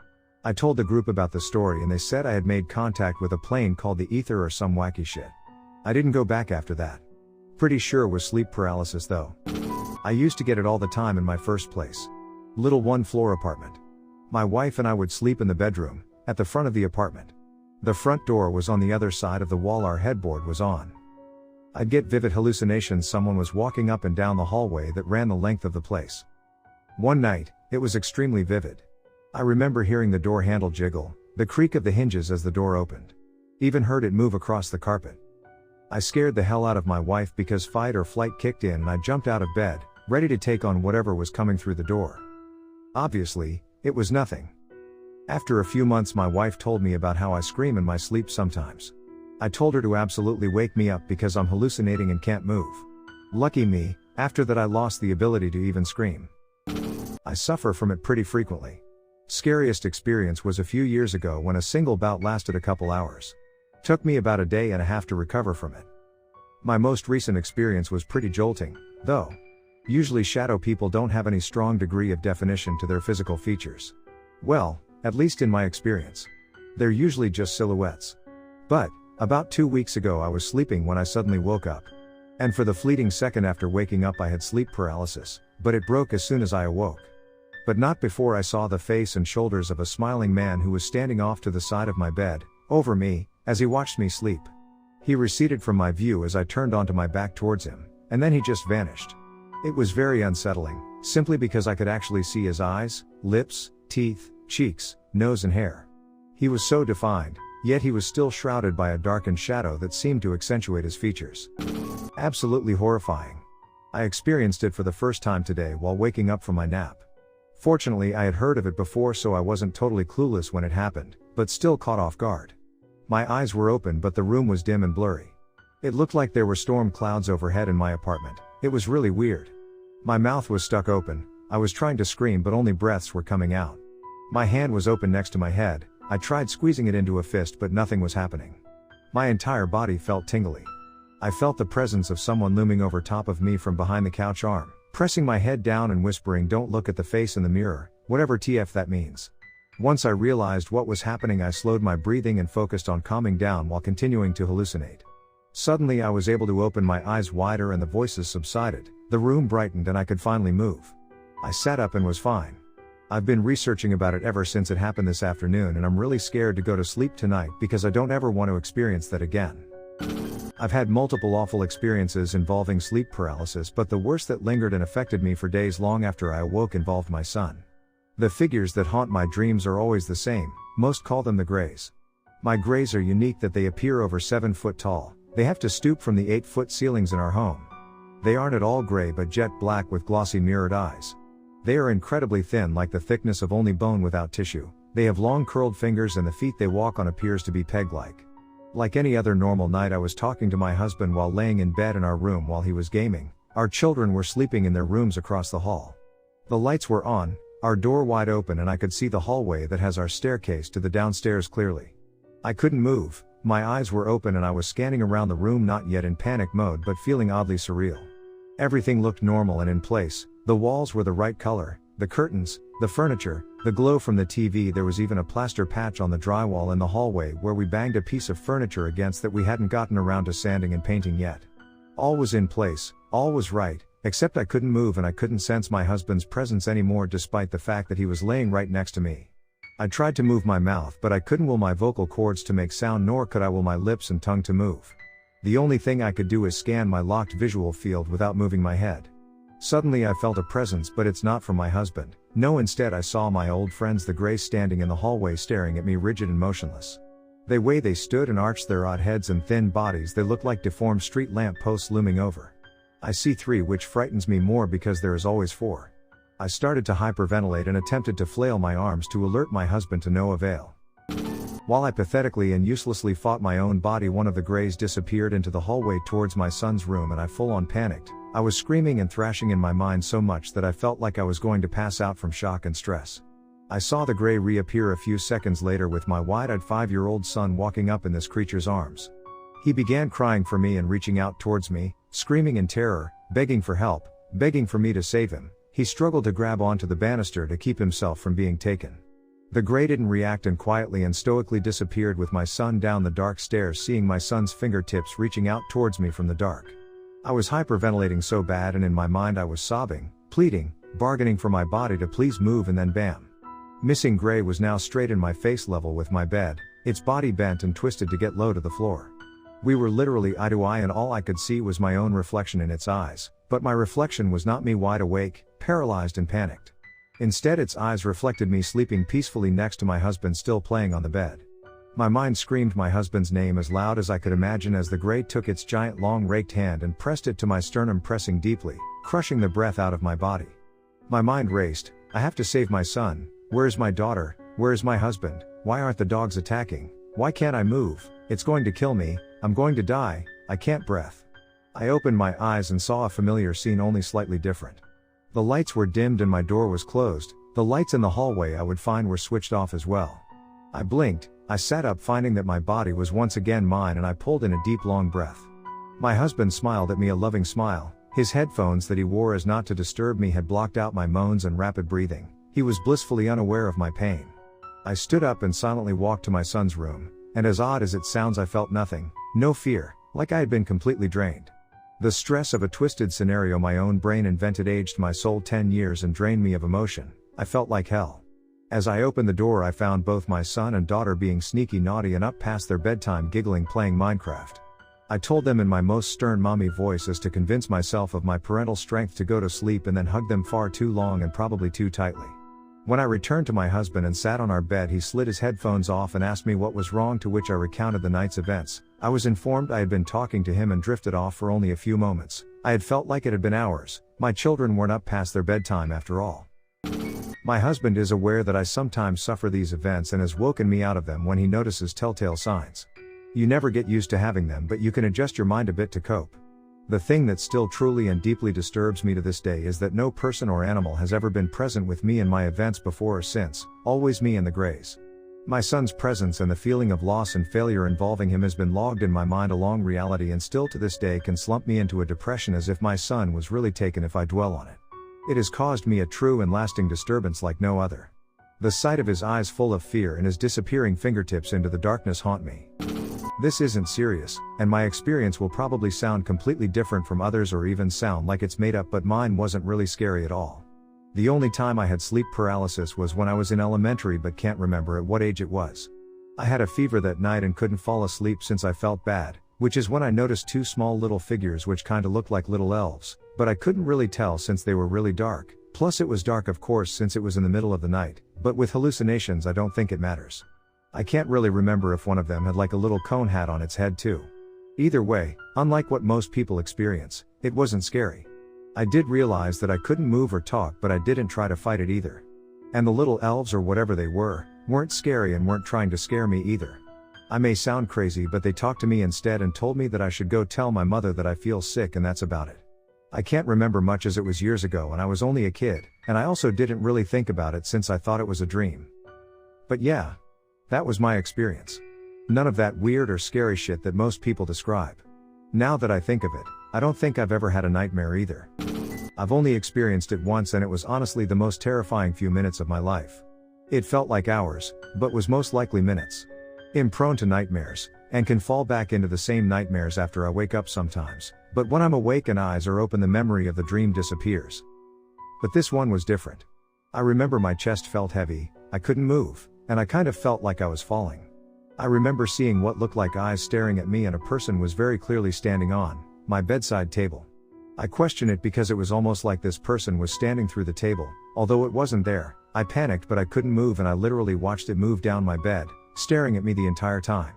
I told the group about the story and they said I had made contact with a plane called the ether or some wacky shit. I didn't go back after that. Pretty sure it was sleep paralysis though. I used to get it all the time in my first place. Little one-floor apartment. My wife and I would sleep in the bedroom, at the front of the apartment. The front door was on the other side of the wall our headboard was on. I'd get vivid hallucinations someone was walking up and down the hallway that ran the length of the place. One night, it was extremely vivid. I remember hearing the door handle jiggle, the creak of the hinges as the door opened. Even heard it move across the carpet. I scared the hell out of my wife because fight or flight kicked in and I jumped out of bed, ready to take on whatever was coming through the door. Obviously, it was nothing. After a few months my wife told me about how I scream in my sleep sometimes. I told her to absolutely wake me up because I'm hallucinating and can't move. Lucky me, after that I lost the ability to even scream. I suffer from it pretty frequently. Scariest experience was a few years ago when a single bout lasted a couple hours. Took me about a day and a half to recover from it. My most recent experience was pretty jolting, though. Usually shadow people don't have any strong degree of definition to their physical features. Well, at least in my experience. They're usually just silhouettes. But, about 2 weeks ago I was sleeping when I suddenly woke up. And for the fleeting second after waking up I had sleep paralysis, but it broke as soon as I awoke. But not before I saw the face and shoulders of a smiling man who was standing off to the side of my bed, over me, as he watched me sleep. He receded from my view as I turned onto my back towards him, and then he just vanished. It was very unsettling, simply because I could actually see his eyes, lips, teeth, cheeks, nose and hair. He was so defined, yet he was still shrouded by a darkened shadow that seemed to accentuate his features. Absolutely horrifying. I experienced it for the first time today while waking up from my nap. Fortunately I had heard of it before so I wasn't totally clueless when it happened, but still caught off guard. My eyes were open but the room was dim and blurry. It looked like there were storm clouds overhead in my apartment. It was really weird. My mouth was stuck open, I was trying to scream but only breaths were coming out. My hand was open next to my head, I tried squeezing it into a fist but nothing was happening. My entire body felt tingly. I felt the presence of someone looming over top of me from behind the couch arm, pressing my head down and whispering, "Don't look at the face in the mirror," whatever TF that means. Once I realized what was happening I slowed my breathing and focused on calming down while continuing to hallucinate. Suddenly I was able to open my eyes wider and the voices subsided, the room brightened and I could finally move. I sat up and was fine. I've been researching about it ever since it happened this afternoon and I'm really scared to go to sleep tonight because I don't ever want to experience that again. I've had multiple awful experiences involving sleep paralysis but the worst that lingered and affected me for days long after I awoke involved my son. The figures that haunt my dreams are always the same, most call them the Greys. My Greys are unique that they appear over 7 foot tall, they have to stoop from the 8-foot ceilings in our home. They aren't at all gray but jet black with glossy mirrored eyes. They are incredibly thin like the thickness of only bone without tissue, they have long curled fingers and the feet they walk on appears to be peg-like. Like any other normal night I was talking to my husband while laying in bed in our room while he was gaming, our children were sleeping in their rooms across the hall. The lights were on, our door wide open and I could see the hallway that has our staircase to the downstairs clearly. I couldn't move, my eyes were open and I was scanning around the room not yet in panic mode but feeling oddly surreal. Everything looked normal and in place, the walls were the right color, the curtains, the furniture, the glow from the TV, there was even a plaster patch on the drywall in the hallway where we banged a piece of furniture against that we hadn't gotten around to sanding and painting yet. All was in place, all was right, except I couldn't move and I couldn't sense my husband's presence anymore despite the fact that he was laying right next to me. I tried to move my mouth but I couldn't will my vocal cords to make sound nor could I will my lips and tongue to move. The only thing I could do is scan my locked visual field without moving my head. Suddenly I felt a presence but it's not from my husband, no instead I saw my old friends the Greys standing in the hallway staring at me rigid and motionless. The way they stood and arched their odd heads and thin bodies they looked like deformed street lamp posts looming over. I see 3 which frightens me more because there is always 4. I started to hyperventilate and attempted to flail my arms to alert my husband to no avail. While I pathetically and uselessly fought my own body one of the Greys disappeared into the hallway towards my son's room and I full on panicked. I was screaming and thrashing in my mind so much that I felt like I was going to pass out from shock and stress. I saw the Grey reappear a few seconds later with my wide-eyed 5-year-old son walking up in this creature's arms. He began crying for me and reaching out towards me, screaming in terror, begging for help, begging for me to save him. He struggled to grab onto the banister to keep himself from being taken. The Grey didn't react and quietly and stoically disappeared with my son down the dark stairs, seeing my son's fingertips reaching out towards me from the dark. I was hyperventilating so bad and in my mind I was sobbing, pleading, bargaining for my body to please move and then bam. Missing Grey was now straight in my face level with my bed, its body bent and twisted to get low to the floor. We were literally eye to eye and all I could see was my own reflection in its eyes, but my reflection was not me wide awake, paralyzed and panicked. Instead its eyes reflected me sleeping peacefully next to my husband still playing on the bed. My mind screamed my husband's name as loud as I could imagine as the Grey took its giant long raked hand and pressed it to my sternum, pressing deeply, crushing the breath out of my body. My mind raced. I have to save my son. Where is my daughter? Where is my husband? Why aren't the dogs attacking? Why can't I move? It's going to kill me. I'm going to die. I can't breathe. I opened my eyes and saw a familiar scene, only slightly different. The lights were dimmed and my door was closed. The lights in the hallway I would find were switched off as well. I blinked. I sat up, finding that my body was once again mine, and I pulled in a deep long breath. My husband smiled at me, a loving smile. His headphones that he wore as not to disturb me had blocked out my moans and rapid breathing. He was blissfully unaware of my pain. I stood up and silently walked to my son's room, and as odd as it sounds, I felt nothing, no fear, like I had been completely drained. The stress of a twisted scenario my own brain invented aged my soul 10 years and drained me of emotion. I felt like hell. As I opened the door, I found both my son and daughter being sneaky naughty and up past their bedtime, giggling, playing Minecraft. I told them in my most stern mommy voice as to convince myself of my parental strength to go to sleep, and then hugged them far too long and probably too tightly. When I returned to my husband and sat on our bed, he slid his headphones off and asked me what was wrong, to which I recounted the night's events. I was informed I had been talking to him and drifted off for only a few moments. I had felt like it had been hours. My children weren't up past their bedtime after all. My husband is aware that I sometimes suffer these events and has woken me out of them when he notices telltale signs. You never get used to having them, but you can adjust your mind a bit to cope. The thing that still truly and deeply disturbs me to this day is that no person or animal has ever been present with me in my events before or since, always me and the Greys. My son's presence and the feeling of loss and failure involving him has been logged in my mind along reality, and still to this day can slump me into a depression as if my son was really taken if I dwell on it. It has caused me a true and lasting disturbance like no other. The sight of his eyes full of fear and his disappearing fingertips into the darkness haunt me. This isn't serious, and my experience will probably sound completely different from others or even sound like it's made up, but mine wasn't really scary at all. The only time I had sleep paralysis was when I was in elementary, but can't remember at what age it was. I had a fever that night and couldn't fall asleep since I felt bad, which is when I noticed two small little figures which kinda looked like little elves, but I couldn't really tell since they were really dark. Plus it was dark, of course, since it was in the middle of the night, but with hallucinations I don't think it matters. I can't really remember if one of them had like a little cone hat on its head too. Either way, unlike what most people experience, it wasn't scary. I did realize that I couldn't move or talk, but I didn't try to fight it either. And the little elves, or whatever they were, weren't scary and weren't trying to scare me either. I may sound crazy, but they talked to me instead and told me that I should go tell my mother that I feel sick, and that's about it. I can't remember much as it was years ago and I was only a kid, and I also didn't really think about it since I thought it was a dream. But yeah, that was my experience. None of that weird or scary shit that most people describe. Now that I think of it, I don't think I've ever had a nightmare either. I've only experienced it once, and it was honestly the most terrifying few minutes of my life. It felt like hours, but was most likely minutes. I'm prone to nightmares, and can fall back into the same nightmares after I wake up sometimes, but when I'm awake and eyes are open, the memory of the dream disappears. But this one was different. I remember my chest felt heavy, I couldn't move, and I kind of felt like I was falling. I remember seeing what looked like eyes staring at me, and a person was very clearly standing on my bedside table. I question it because it was almost like this person was standing through the table, although it wasn't there. I panicked, but I couldn't move, and I literally watched it move down my bed, staring at me the entire time.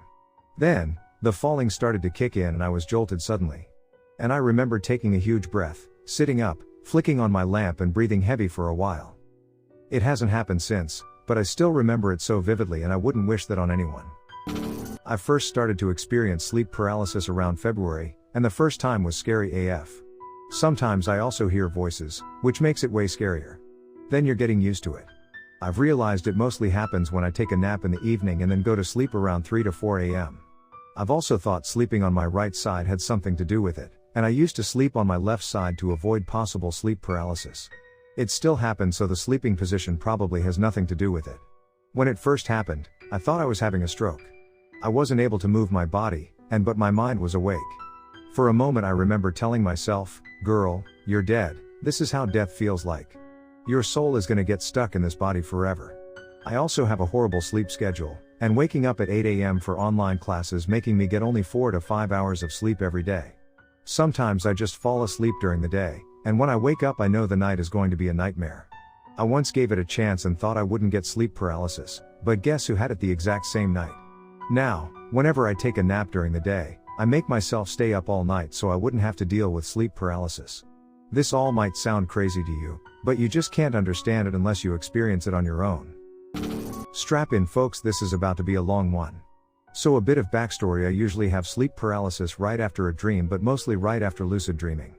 Then, the falling started to kick in and I was jolted suddenly. And I remember taking a huge breath, sitting up, flicking on my lamp and breathing heavy for a while. It hasn't happened since, but I still remember it so vividly, and I wouldn't wish that on anyone. I first started to experience sleep paralysis around February, and the first time was scary AF. Sometimes I also hear voices, which makes it way scarier. Then you're getting used to it. I've realized it mostly happens when I take a nap in the evening and then go to sleep around 3 to 4 a.m. I've also thought sleeping on my right side had something to do with it, and I used to sleep on my left side to avoid possible sleep paralysis. It still happens, so the sleeping position probably has nothing to do with it. When it first happened, I thought I was having a stroke. I wasn't able to move my body, but my mind was awake. For a moment I remember telling myself, "Girl, you're dead. This is how death feels like. Your soul is gonna get stuck in this body forever." I also have a horrible sleep schedule, and waking up at 8 a.m. for online classes, making me get only 4 to 5 hours of sleep every day. Sometimes I just fall asleep during the day, and when I wake up I know the night is going to be a nightmare. I once gave it a chance and thought I wouldn't get sleep paralysis, but guess who had it the exact same night? Now, whenever I take a nap during the day, I make myself stay up all night so I wouldn't have to deal with sleep paralysis. This all might sound crazy to you, but you just can't understand it unless you experience it on your own. Strap in folks, this is about to be a long one. So a bit of backstory: I usually have sleep paralysis right after a dream, but mostly right after lucid dreaming.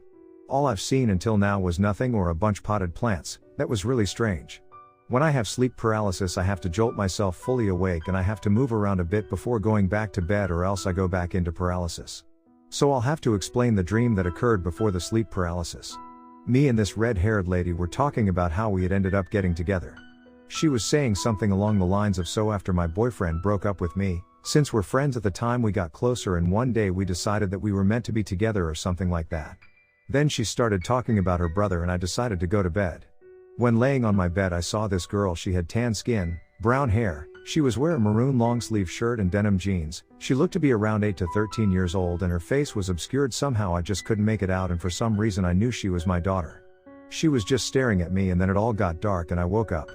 All I've seen until now was nothing or a bunch potted plants. That was really strange. When I have sleep paralysis I have to jolt myself fully awake and I have to move around a bit before going back to bed, or else I go back into paralysis. So I'll have to explain the dream that occurred before the sleep paralysis. Me and this red-haired lady were talking about how we had ended up getting together. She was saying something along the lines of, so after my boyfriend broke up with me, since we're friends at the time we got closer and one day we decided that we were meant to be together or something like that. Then she started talking about her brother and I decided to go to bed. When laying on my bed I saw this girl. She had tan skin, brown hair, she was wearing a maroon long sleeve shirt and denim jeans. She looked to be around 8 to 13 years old and her face was obscured somehow. I just couldn't make it out, and for some reason I knew she was my daughter. She was just staring at me, and then it all got dark and I woke up.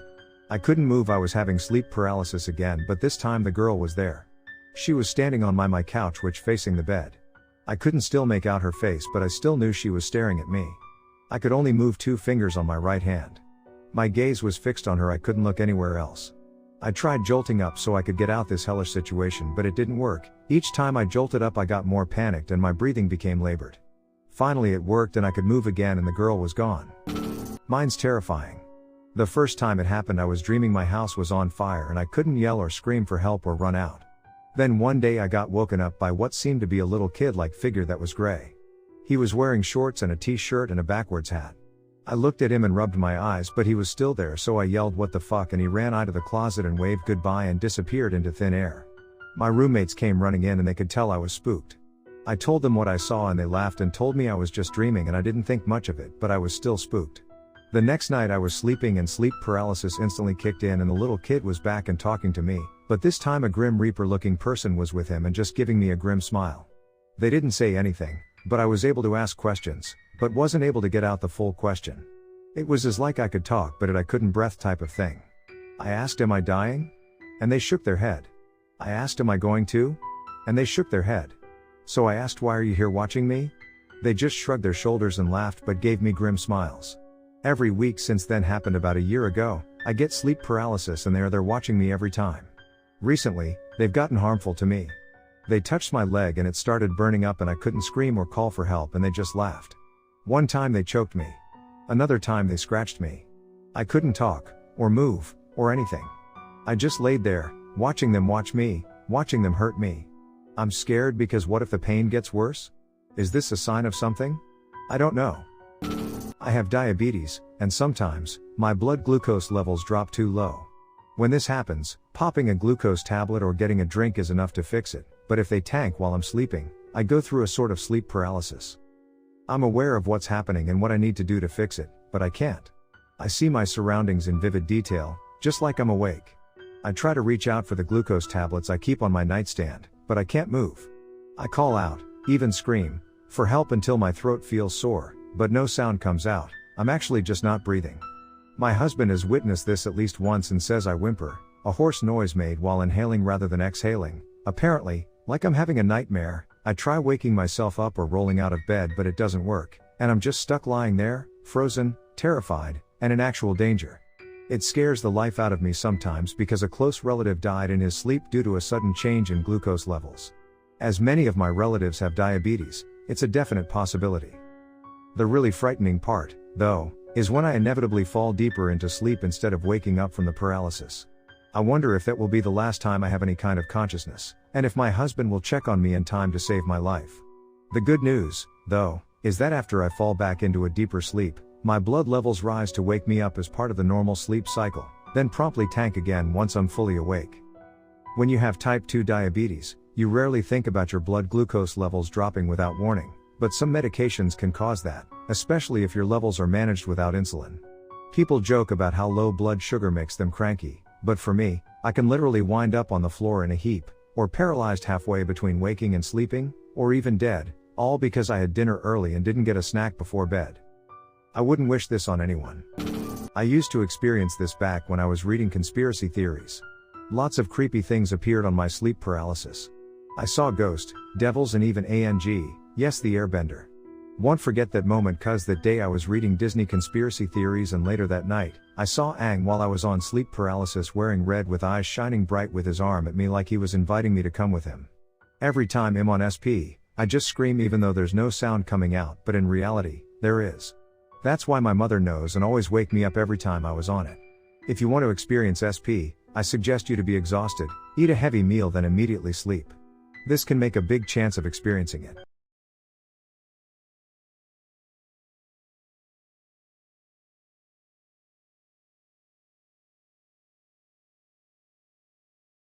I couldn't move. I was having sleep paralysis again, but this time the girl was there. She was standing on my couch, which facing the bed. I couldn't still make out her face, but I still knew she was staring at me. I could only move 2 fingers on my right hand. My gaze was fixed on her. I couldn't look anywhere else. I tried jolting up so I could get out this hellish situation, but it didn't work. Each time I jolted up I got more panicked and my breathing became labored. Finally it worked and I could move again and the girl was gone. Mine's terrifying. The first time it happened I was dreaming my house was on fire and I couldn't yell or scream for help or run out. Then one day I got woken up by what seemed to be a little kid-like figure that was gray. He was wearing shorts and a t-shirt and a backwards hat. I looked at him and rubbed my eyes, but he was still there, so I yelled what the fuck, and he ran out of the closet and waved goodbye and disappeared into thin air. My roommates came running in and they could tell I was spooked. I told them what I saw and they laughed and told me I was just dreaming, and I didn't think much of it, but I was still spooked. The next night I was sleeping and sleep paralysis instantly kicked in and the little kid was back and talking to me, but this time a Grim Reaper looking person was with him and just giving me a grim smile. They didn't say anything, but I was able to ask questions, but wasn't able to get out the full question. It was as like I could talk but I couldn't breath type of thing. I asked, am I dying? And they shook their head. I asked, am I going to? And they shook their head. So I asked, why are you here watching me? They just shrugged their shoulders and laughed but gave me grim smiles. Every week since then, happened about a year ago, I get sleep paralysis and they're there watching me every time. Recently, they've gotten harmful to me. They touched my leg and it started burning up and I couldn't scream or call for help and they just laughed. One time they choked me. Another time they scratched me. I couldn't talk, or move, or anything. I just laid there, watching them watch me, watching them hurt me. I'm scared because what if the pain gets worse? Is this a sign of something? I don't know. I have diabetes, and sometimes, my blood glucose levels drop too low. When this happens, popping a glucose tablet or getting a drink is enough to fix it, but if they tank while I'm sleeping, I go through a sort of sleep paralysis. I'm aware of what's happening and what I need to do to fix it, but I can't. I see my surroundings in vivid detail, just like I'm awake. I try to reach out for the glucose tablets I keep on my nightstand, but I can't move. I call out, even scream, for help until my throat feels sore, but no sound comes out. I'm actually just not breathing. My husband has witnessed this at least once and says I whimper, a hoarse noise made while inhaling rather than exhaling. Apparently, like I'm having a nightmare. I try waking myself up or rolling out of bed but it doesn't work, and I'm just stuck lying there, frozen, terrified, and in actual danger. It scares the life out of me sometimes because a close relative died in his sleep due to a sudden change in glucose levels. As many of my relatives have diabetes, it's a definite possibility. The really frightening part, though, is when I inevitably fall deeper into sleep instead of waking up from the paralysis. I wonder if that will be the last time I have any kind of consciousness, and if my husband will check on me in time to save my life. The good news, though, is that after I fall back into a deeper sleep, my blood levels rise to wake me up as part of the normal sleep cycle, then promptly tank again once I'm fully awake. When you have type 2 diabetes, you rarely think about your blood glucose levels dropping without warning, but some medications can cause that, especially if your levels are managed without insulin. People joke about how low blood sugar makes them cranky, but for me, I can literally wind up on the floor in a heap, or paralyzed halfway between waking and sleeping, or even dead, all because I had dinner early and didn't get a snack before bed. I wouldn't wish this on anyone. I used to experience this back when I was reading conspiracy theories. Lots of creepy things appeared on my sleep paralysis. I saw ghosts, devils and even Ang, yes, the airbender. Won't forget that moment cause that day I was reading Disney conspiracy theories and later that night, I saw Aang while I was on sleep paralysis wearing red with eyes shining bright with his arm at me like he was inviting me to come with him. Every time I'm on SP, I just scream even though there's no sound coming out, but in reality, there is. That's why my mother knows and always wake me up every time I was on it. If you want to experience SP, I suggest you to be exhausted, eat a heavy meal then immediately sleep. This can make a big chance of experiencing it.